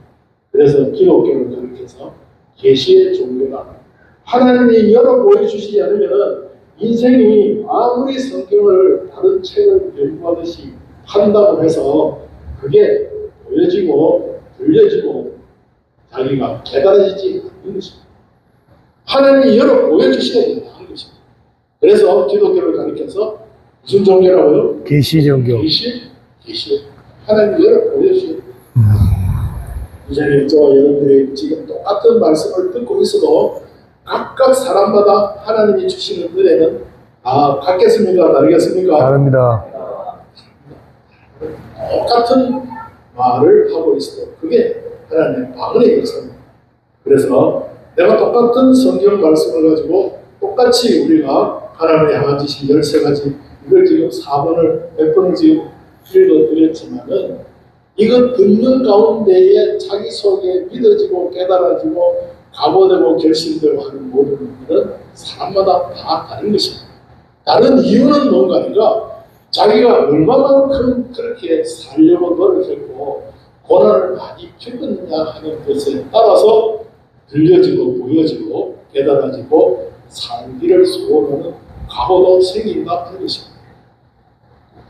그래서 기독교를 가르쳐서 계시의 종교가 하나님이 열어 보여주시지 않으면 인생이 아무리 성경을 다른 책을 연구하듯이 한다고 해서 그게 보여지고 들려지고 자기가 깨달아지지 않는 것입니다. 하나님이 열어 보여주셔야 된다는 것입니다. 그래서 기독교를 가르쳐서 무슨 종교라고요? 계시 종교. 계시. 하나님이 열어 보여주셔야 됩니다. 이제는 저와 여러분들이 지금 똑같은 말씀을 듣고 있어도 각각 사람마다 하나님이 주시는 은혜는 같겠습니까? 다르겠습니까? 다릅니다. 똑같은 말을 하고 있어도 그게 하나님의 방언의 역사입니다. 그래서 내가 똑같은 성경 말씀을 가지고 똑같이 우리가 하나님의 향하신 13가지 이걸 지금 4번을 몇 번을 지금 읽어드렸지만은 이것 듣는 가운데에 자기 속에 믿어지고 깨달아지고 각오되고 결심되고 하는 모든 것들은 사람마다 다 다른 것입니다. 다른 이유는 뭔가니까 자기가 얼마만큼 그렇게 살려고 노력했고 고난을 많이 겪었느냐 하는 것에 따라서 들려지고 보여지고 깨달아지고 살기를 소원하는 각오도 생긴다 하는 것입니다.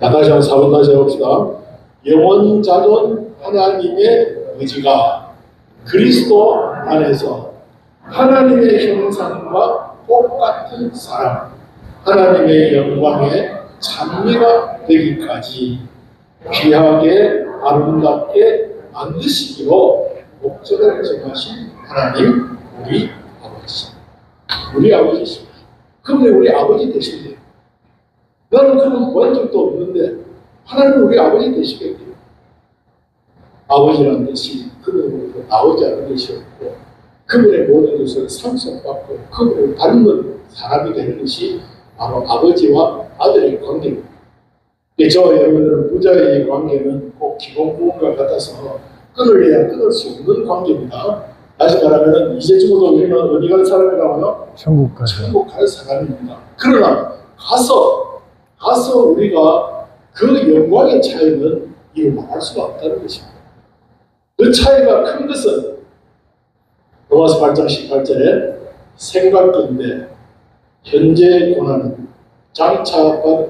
다시 한번 4번 다시 해봅시다. 영원자존 하나님의 의지가 그리스도 안에서 하나님의 형상과 똑같은 사람, 하나님의 영광에 찬미가 되기까지 귀하게 아름답게 만드시기로 목적을 정하신 하나님, 우리 아버지. 우리 아버지십니다. 그분이 우리 아버지 되신대요. 나는 그분 본 적도 없는데 하나님은 우리 아버지 되시겠대요. 아버지라는 것이 그분으로부터 나오지 않은 것이었고 그분의 모든 것을 상속받고 그분을 닮은 사람이 되는 것이 바로 아버지와 아들의 관계입니다. 저 여러분들은 부자의 관계는 꼭 기본 부분과 같아서 끊을래야 끊을 수 없는 관계입니다. 다시 말하면 이제 죽어도 우리는 어디 갈 사람이라고요? 천국 가요. 천국 갈 사람입니다. 그러나 가서 우리가 그 영광의 차이는 이루 말할 수가 없다는 것입니다. 그 차이가 큰 것은 로마서 8장 18절에 생각건대 현재의 고난은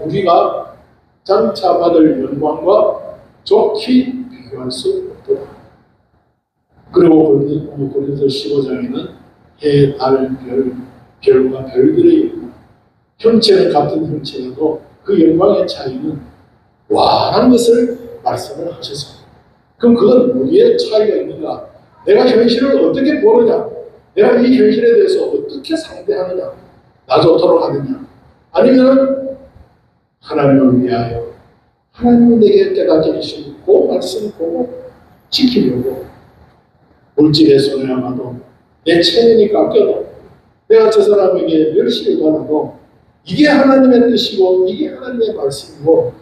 우리가 장차받을 영광과 좋게 비교할 수 없도다. 그리고 고린도 15장에는 해, 달, 별과 별들의 영광, 형체는 같은 형체라도 그 영광의 차이는 와한 것을 말씀을 하셨습니다. 그럼 그건 어디에 차이가 있는가? 내가 현실을 어떻게 보느냐? 내가 이 현실에 대해서 어떻게 상대하느냐? 나 좋도록 하느냐? 아니면 하나님을 위하여 하나님이 내게 깨닫게 해주신 그 말씀 보고 지키려고 물질의 손해야마도 내 체면이 깎여도 내가 저 사람에게 멸시를 받아도 이게 하나님의 뜻이고 이게 하나님의 말씀이고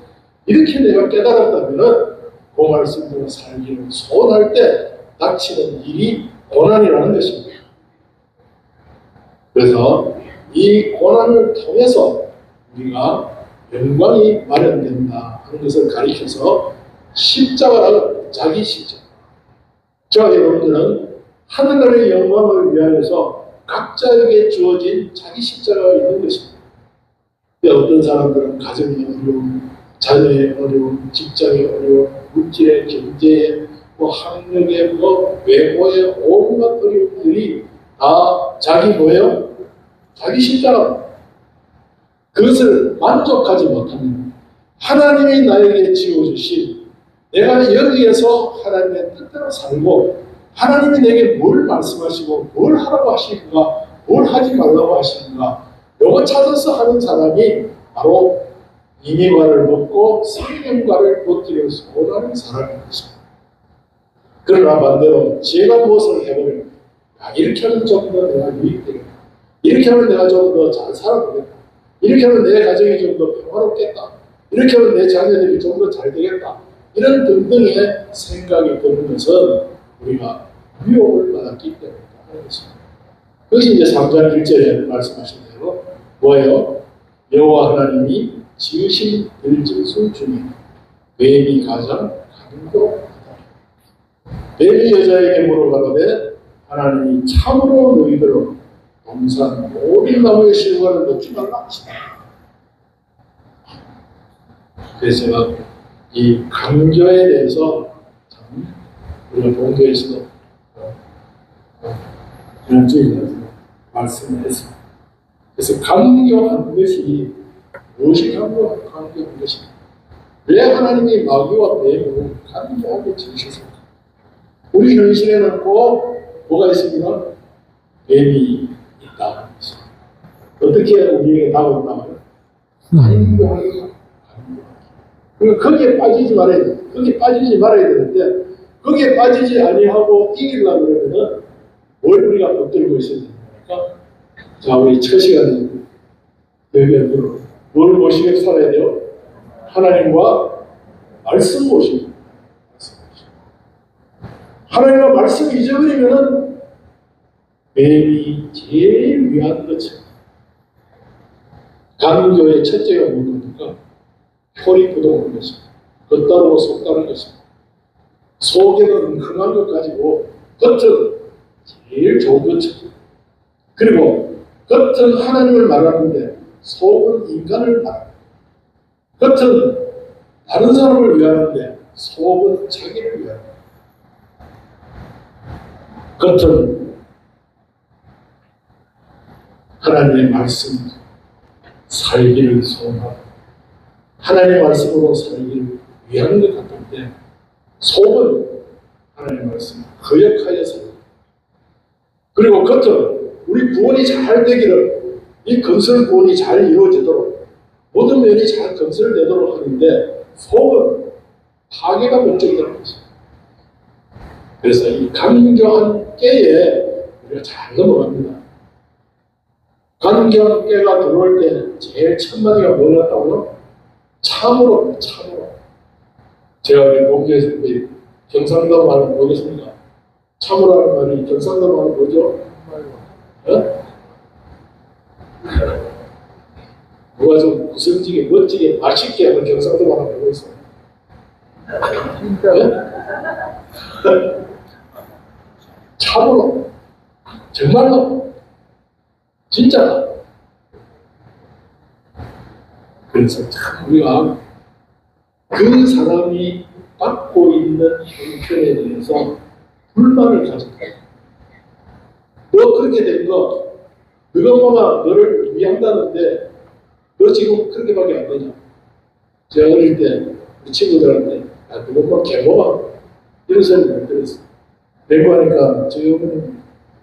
이렇게 내가 깨달았다면 그 말씀대로 살기를 소원할 때 닥치는 일이 고난이라는 것입니다. 그래서 이 고난을 통해서 우리가 영광이 마련된다 하는 것을 가리켜서 십자가라는 자기 십자가. 저와 여러분들은 하늘나라의 영광을 위하여서 각자에게 주어진 자기 십자가가 있는 것입니다. 어떤 사람들은 가정의 어려움, 자녀의 어려움, 직장의 어려움, 물질의 경제의 학력의 외모의 온갖 어려움들이 다 자기 뭐예요? 자기 십자가. 그것을 만족하지 못하는 하나님이 나에게 지어주신 내가 여기에서 하나님의 뜻대로 살고 하나님이 내게 뭘 말씀하시고 뭘 하라고 하시는가 뭘 하지 말라고 하시는가 요거 찾아서 하는 사람이 바로 이미과를 먹고 생명과를 얻기를 소원하는 사람인 것입니다. 그러나 반대로 제가 무엇을 해보면 이렇게 하면 좀 더 내가 유익되겠다. 이렇게 하면 내가 좀 더 잘 살아보겠다. 이렇게 하면 내 가정이 좀 더 평화롭겠다. 이렇게 하면 내 자녀들이 좀 더 잘 되겠다. 이런 등등의 생각이 드는 것은 우리가 유혹을 받았기 때문이다 하는 것입니다. 그것이 이제 3장 1절에 말씀하신 대로 뭐예요? 여호와 하나님이 지으신 들짐승 중에 뱀이 가장 강도하다. 뱀이 여자에게 물어가로되 하나님이 참으로 너희들을 동산 모든 나무의 실과를 먹지 말라 하시다. 그래서 제가 이 강조에 대해서 참 우리가 본교에서도 지난주에 말씀을 했습니다. 그래서 강조한 것이 무엇이 강조한 것입니까? 왜 하나님이 마귀와 뱀을 강조하게 지으셨습니까? 우리 현실에는 꼭 뭐가 있습니다? 뱀이 있다. 어떻게 우리에게 다가온다고요? 강조하게. 그리고 거기에 빠지지 말아야 돼. 거기에 빠지지 말아야 되는데 거기에 빠지지 아니하고 이기려고 그러면은 뭘 우리가 붙들고 있어야 됩니까? 자, 우리 첫 시간에 여기에 뭘 모시게 살아야 돼요? 하나님과 말씀 모시고 하나님과 말씀 잊어버리면은 뱀이 제일 위한 것입니다. 강조의 첫째가 뭡니까? 혈이 부동한 것입니다. 겉다르고 속다른 것입니다. 속에는 흥한 것 가지고 겉은 제일 좋은 것입니다. 그리고 겉은 하나님을 말하는데 속은 인간을 말합니다. 겉은 다른 사람을 위하는데 속은 자기를 위합니다. 겉은 하나님의 말씀 살기를 소원하고 하나님의 말씀으로 살기를 위하는 것 같은데 속은 하나님의 말씀 거역하여 살고 그리고 겉은 우리 구원이 잘 되기를 이 건설 구원이 잘 이루어지도록 모든 면이 잘 건설되도록 하는데 속은 파괴가 목적이라는 것입니다. 그래서 이 강교한 깨에 우리가 잘 넘어갑니다. 강교한 깨가 들어올 때 제일 첫 마디가 뭐였다고요? 참으로, 참으로. 제가 우리 목교에서 경상도 말은 뭐겠습니까? 참으로라는 말이 경상도 말은 뭐죠? 어? 누가 좀 구성지게, 멋지게, 맛있게 하는 경상도 말은 뭐겠어요? 네? 참으로. 정말로. 진짜. 그래서 참 우리가 그 사람이 받고 있는 형편에 대해서 불만을 가졌다. 너 그렇게 된 거, 너가 뭐가 너를 위한다는데 지금 그렇게밖에 안 되냐? 제가 어릴 때 우리 친구들한테 그것만 개모아 이런 소리 못 들었어요. 개모하니까 저희 어머니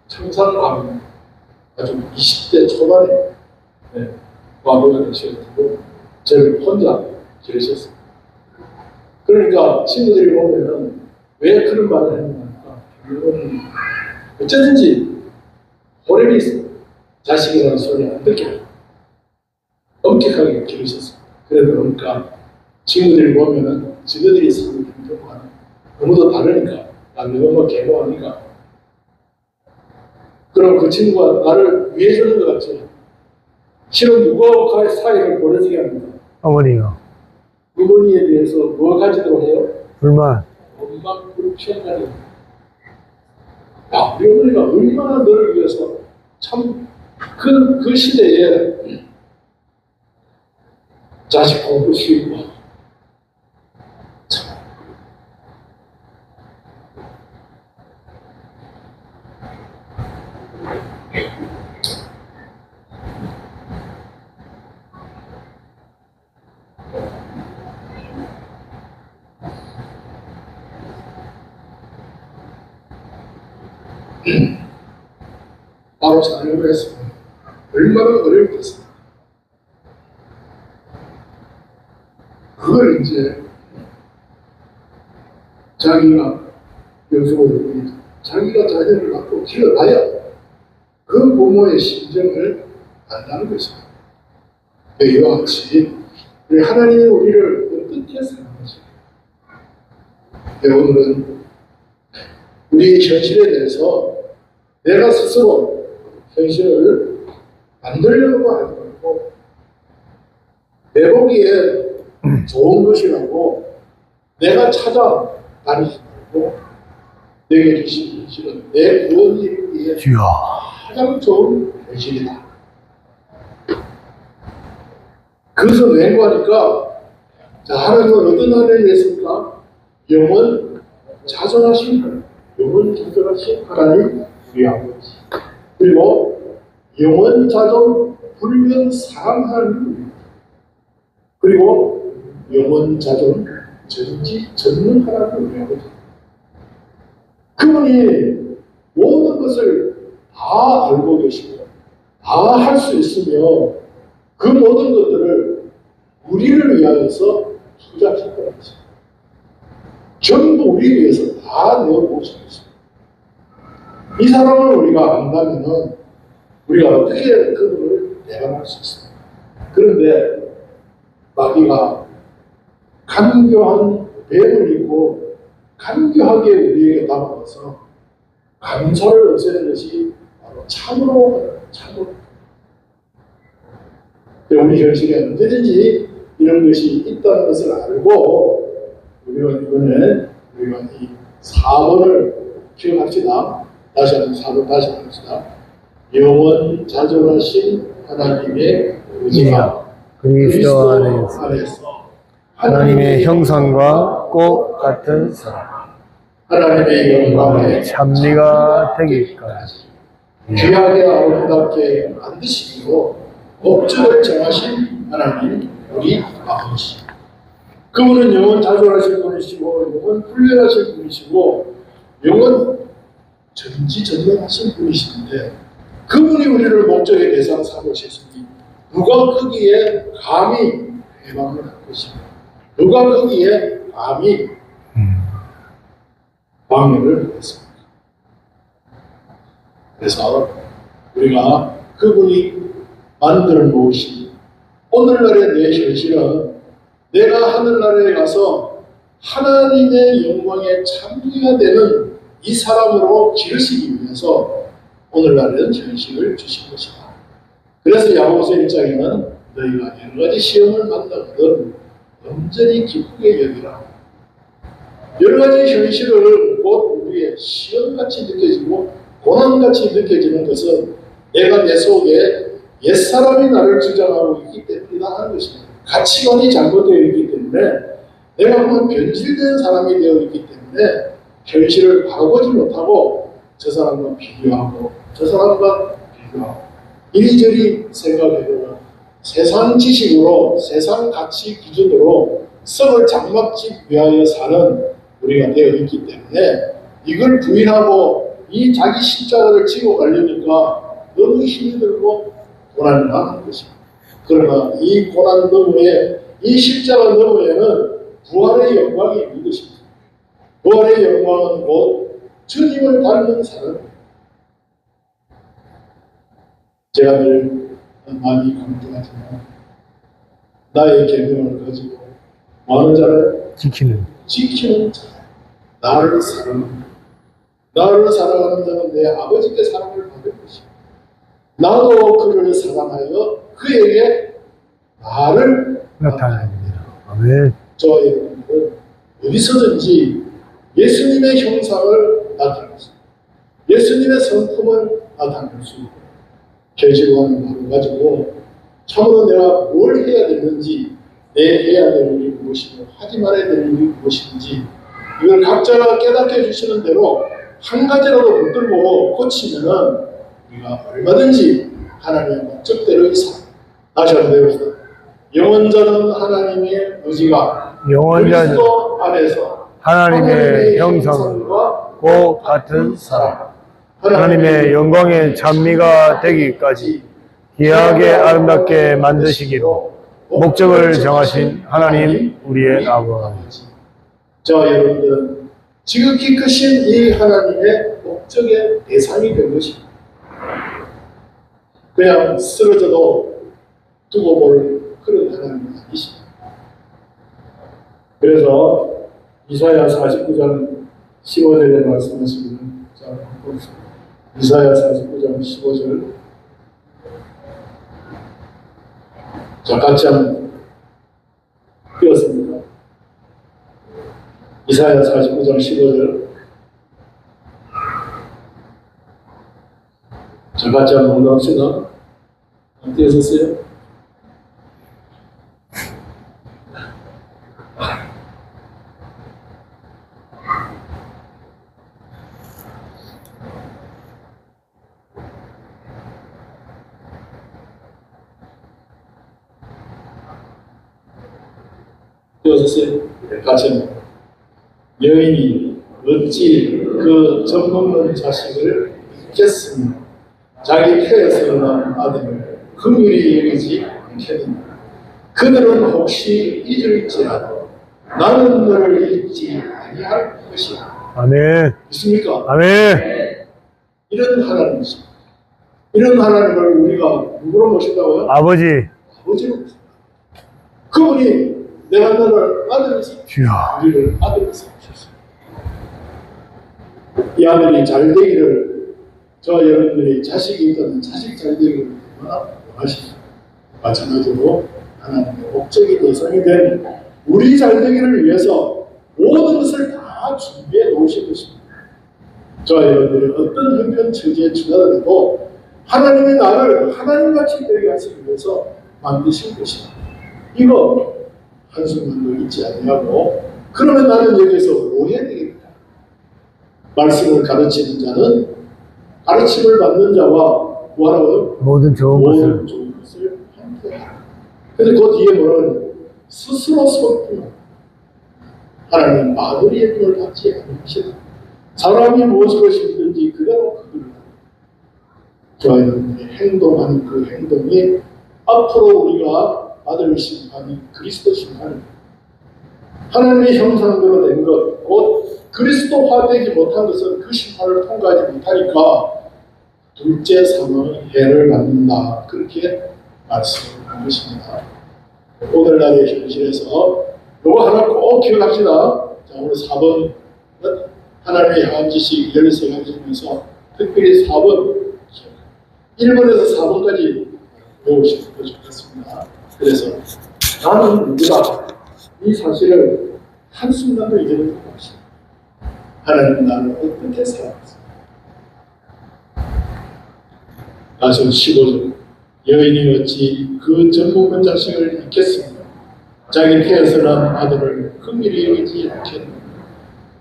청산감 아주 20대 초반에 과부가 되셔가지고 저를 혼자 기르셨어요. 그러니까 친구들이 보면은 왜 그런 말을 했는가? 어머니 어쩌든지 호랩이 있어요. 자식이라는 소리 안 듣게 하고 엄격하게 기르셨어요. 그러니까 친구들이 보면은 지그들이 사는 경우가 너무도 다르니까 남들 엄마 개모하니까 그럼 그 친구가 나를 위해주는 것 같지. 실은 누가 사이를 벌어지게 합니다. 어머니요. 어머니에 대해서 뭐 가지도록 해요? 불만. 엄마 불편하게. 야, 우리 어머니가 얼마나 너를 위해서 참 그 시대에 자식 공부 시키고 참 바로 자녀를 했습니다. 얼마나 어렵겠습니까? 그걸 이제 자기가 여성을 자기가 자녀를 낳고 키워놔야 그 부모의 심정을 안다는 것입니다. 이와 같이 우리 하나님이 우리를 어떻게 사랑하시고 오늘은 우리의 현실에 대해서 내가 스스로 현실을 만들려고 하지 말고 내 보기에 좋은 것이라고 내가 찾아다니지 말고 내게 주신 현실은 내 구원을 위해 가장 좋은 현실이다. 그것은 맹구하니까 자, 하나님은 어떤 하나님이었습니까? 영원 자존하신 하나님, 영원 자존하신 하나님 우리 아버지, 그리고 영원 자존 불면 사랑하는 그리고 영원 자존 전지 전능하라는 우리 아버지. 그분이 모든 것을 다 알고 계시고 다 할 수 있으며 그 모든 것들을 우리를 위하여서 투자하실 거라고 했습니다. 전부 우리 위해서 다 내어보시겠습니다. 이 사람을 우리가 안다면은 우리가 어떻게 그분을 대변할 수 있습니까? 그런데 마귀가 간교한 뱀을 입고 간교하게 우리에게 다가와서 감사를 없애는 것이 바로 참으로. 우리 현실에 언제든지 이런 것이 있다는 것을 알고 우리가 이번에 우리가 이 4번을 기억합시다. 다시 한번 4번 다시 합시다. 영원 자존하신 하나님의 의지가 그리스도 안에서 하나님의 형상과 꼭 같은 사람, 하나님의 영광에 참미가 되기까지 귀하게 아름답게 만드시고 목적을 정하신 하나님 우리 아버지. 그분은 영원 자존하신 분이시고 영원 훈련하신 분이시고 영원 전지전능하신 분이시는데 그분이 우리를 목적의 대상 삼으셨으니 누가 거기에 감히 회방을 할 것이며 누가 거기에 감히 방해를 하겠습니까? 그래서 우리가 그분이 만들어 놓으신 오늘날의 내 현실은 내가 하늘나라에 가서 하나님의 영광에 참여가 되는 이 사람으로 기르시기 위해서 오늘날의 현실을 주신 것이다. 그래서 야고보서 1장에는 너희가 여러 가지 시험을 만나거든 온전히 기쁘게 여기라. 여러 가지 현실을 곧 우리의 시험같이 느껴지고 고난같이 느껴지는 것은 내가 내 속에 옛사람이 나를 주장하고 있기 때문이다 하는 것입니다. 가치관이 잘못되어 있기 때문에 내가 한번 변질된 사람이 되어 있기 때문에 현실을 바라보지 못하고 저 사람과 비교하고 저 사람과 비교하고 이리저리 생각해보면 세상 지식으로 세상 가치 기준으로 썩을 장막지 위하여 사는 우리가 되어 있기 때문에 이걸 부인하고 이 자기 십자가를 지고 가려니까 너무 힘이 들고 고난을 당하는 것입니다. 그러나 이 고난 너머에 이 십자가 너머에는 부활의 영광이 있는 것입니다. 부활의 영광은 곧 주님을 닮는 사람입니다. 제가 늘 많이 강조하지만 나의 계명을 가지고 많은 자를 지키는 자, 나를 사랑합니다. 나를 사랑하는 자는 내 아버지께 사랑을 받을 것입니다. 나도 그를 사랑하여 그에게 나를 나타냅니다. 아멘. 저와 여러분들은 어디서든지 예수님의 형상을 나타낼 수 있고 예수님의 성품을 나타낼 수 있고 결실하는 말을 가지고 참으로 내가 뭘 해야 되는지 내 해야 될 일이 무엇이고 하지 말아야 될 일이 무엇인지 이걸 각자가 깨닫게 해주시는 대로 한 가지라도 붙들고 고치면은 우리가 얼마든지 하나님의 목적대로 이 삶 다시 한번 해봅시다. 영원자는 하나님의 의지가 그리스도 안에서 하나님의 형상과 꼭 같은 사람 하나님의 영광의 찬미가 되기까지 귀하게 아름답게 만드시기로 목적을 정하신 하나님 우리의 아버지. 저 여러분들은 지극히 크신 이 하나님의 목적의 대상이 된 것입니다. 그냥 쓰러져도 두고 볼 그런 하나님은 아니십니다. 그래서 이사야 49장 15절에 말씀하시는 자, 이사야 49장 15절 자, 같이 한번 띄웠습니다. 이사야 49장 15절 자, 같이 한번 올라갑시다. 띄우셨어요? 띄워주세요. 같이 합니다. 여인이 어찌 그 젖먹는 자식을 잊겠으며 자기 폐에서 난 아들을 긍휼히 여기지 않겠느냐. 그들은 혹시 잊을지라도 나는 너를 잊지 아니할 것이다. 아멘. 믿습니까? 아멘. 이런 하나님이십니다. 이런 하나님을 우리가 누구로 모신다고요? 아버지. 아버지로 모신다. 그분이 내가 너를 아들로 삼으셨어요. 우리를 아들로 삼으셨어요. 이 아들이 잘 되기를 저와 여러분들이 자식이 있다면 자식 잘 되기를 얼마나 원하십니까? 마찬가지로 하나님의 목적이 대상이 된 우리 잘 되기를 위해서 모든 것을 다 준비해 놓으신 것입니다. 저와 여러분들이 어떤 형편 처지에 처하더라도 하나님의 나를 하나님같이 되게 하시기 위해서 만드신 것입니다. 이거 한순간도 잊지 아니하고 그러면 나는 여기서 뭐 해야 되겠다. 말씀을 가르치는 자는 가르침을 받는 자와 뭐라고요? 모든 좋은 것을 함께하라. 근데 그 뒤에 뭐라고요? 스스로 손품 하나님 마무리의 품을 받지 않으시다. 사람이 무엇을 힘든지 그대로 그들을 저와 여러분의 행동하는 그 행동이 앞으로 우리가 받을 심판이 그리스도 심판입니다. 하나님의 형상대로 된 것, 곧 그리스도화되지 못한 것은 그 심판을 통과하지 못하니까 둘째 사망의 해를 받는다. 그렇게 말씀한 것입니다. 오늘날의 현실에서 이거 하나 꼭 기억합시다. 자, 오늘 4번 하나님의 향한 지식 13가지 중에서 특별히 4번 1번에서 4번까지 배우시면 좋겠습니다. 그래서 나는 누구다. 이 사실을 한순간도 잊어버리지 마시고 하나님 나를 어떻게 사랑하세요? 다시 15절 여인이 어찌 그 젖먹는 자식을 잊겠으며 자기 폐에서 난 아들을 긍휼히 여기지 않겠느냐.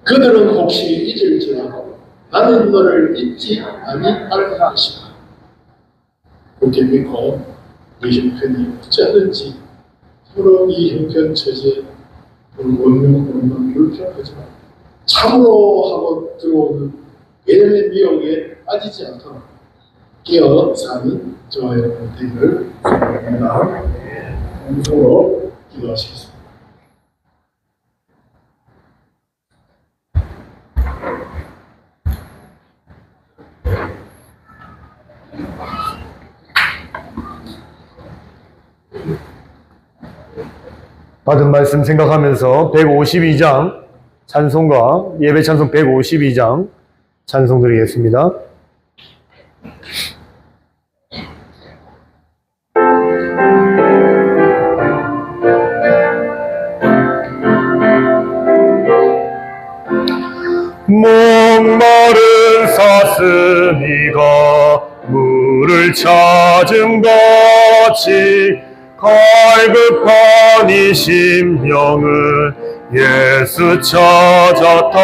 그들은 혹시 잊을지라도 나는 너를 잊지 아니할 것이다. 그렇게 믿고 이 형편이 어쩌든지 서로 이 형편 체제 원명 불편하지만 참으로 하고 들어오는 예의 미혹에 빠지지 않도록 끼어 사는 저와 여러분 되기를 소원합니다. 공소로 기도하시겠습니다. 받은 말씀 생각하면서 152장 찬송가 예배 찬송 152장 찬송 드리겠습니다. 목마른 사슴이가 물을 찾은 같이 갈급한 이 심령을 예수 찾았다네.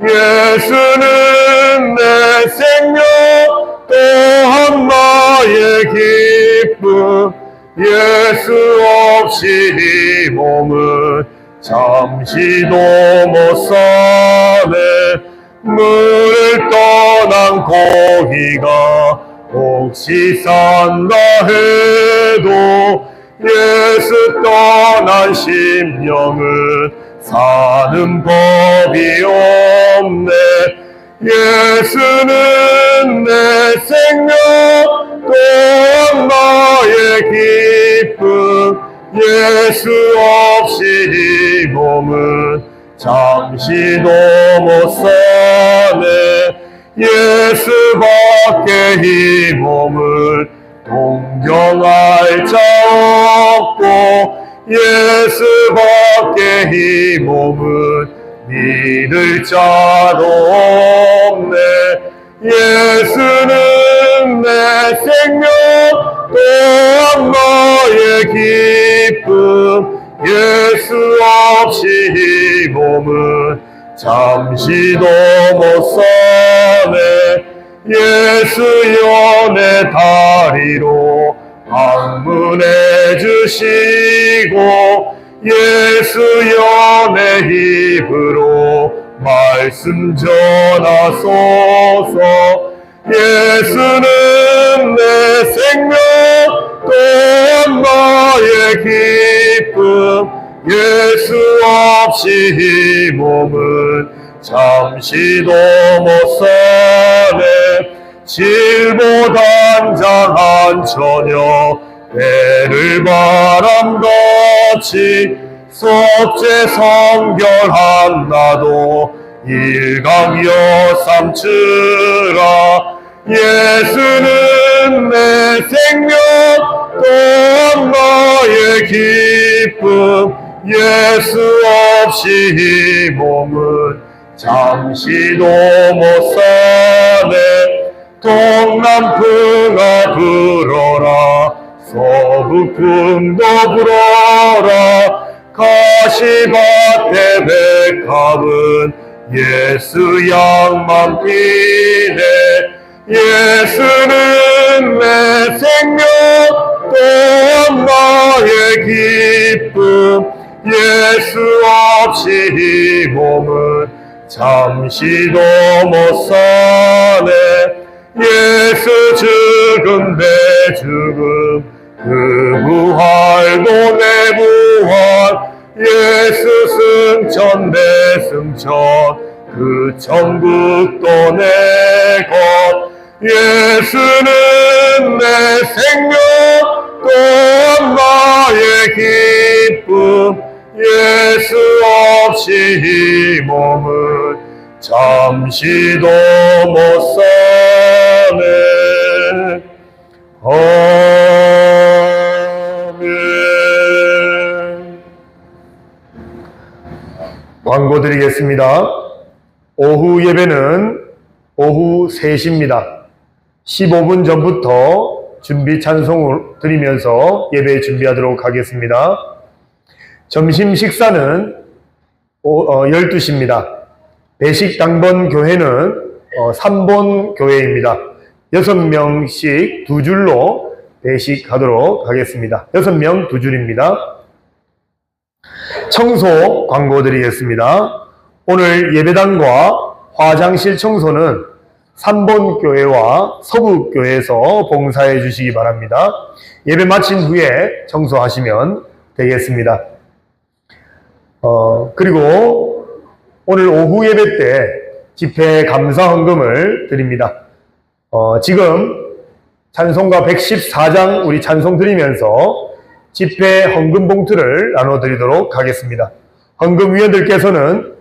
예수는 내 생명 또한 나의 기쁨. 예수 없이 이 몸은 잠시도 못 사네. 물을 떠난 고기가 혹시 산다 해도 예수 떠난 심령은 사는 법이 없네. 예수는 내 생명 또한 나의 기쁨. 예수 없이 이 몸은 잠시도 못 사네. 예수밖에 이 몸을 동경할 자 없고 예수밖에 이 몸은 믿을 자도 없네. 예수는 내 생명 또한 나의 기쁨. 예수 없이 이 몸은 잠시도 못 사네. 예수 연의 다리로 방문해 주시고 예수 연의 입으로 말씀 전하소서. 예수는 내 생명 또한 나의 기쁨. 예수 없이 이 몸은 잠시도 못 사네. 질보단 장한 처녀 배를 바람같이 속죄 성결한 나도 일강여 삼치라. 예수는 내 생명 또한 나의 기쁨. 예수 없이 이 몸은 잠시도 못 사네. 동남풍아 불어라. 서북풍도 불어라. 가시밭에 백합은 예수 양만 피네. 예수는 내 생명 또한 나의 기쁨. 예수 없이 이 몸은 잠시도 못 사네. 예수 죽음 내 죽음 그 부활도 내 부활. 예수 승천 내 승천 그 천국도 내 것. 예수는 내 생명 또한 나의 기쁨. 예수 없이 이 몸은 잠시도 못 사네. 아멘. 광고 드리겠습니다. 오후 예배는 오후 3시입니다. 15분 전부터 준비 찬송을 드리면서 예배 준비하도록 하겠습니다. 점심 식사는 12시입니다. 배식 당번 교회는 3번 교회입니다. 6명씩 두 줄로 배식하도록 하겠습니다. 6명 2줄입니다. 청소 광고 드리겠습니다. 오늘 예배당과 화장실 청소는 3본 교회와 서북 교회에서 봉사해 주시기 바랍니다. 예배 마친 후에 청소하시면 되겠습니다. 그리고 오늘 오후 예배 때 집회 감사 헌금을 드립니다. 지금 찬송가 114장 우리 찬송 드리면서 집회 헌금 봉투를 나눠드리도록 하겠습니다. 헌금위원들께서는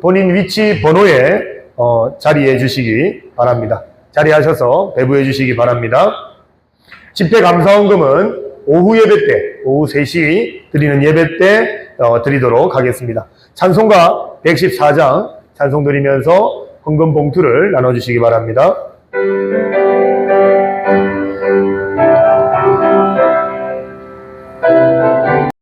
본인 위치 번호에 자리해 주시기 바랍니다. 자리하셔서 배부해 주시기 바랍니다. 집회 감사 헌금은 오후 예배 때, 오후 3시 드리는 예배 때 드리도록 하겠습니다. 찬송가 114장 찬송 드리면서 헌금 봉투를 나눠주시기 바랍니다.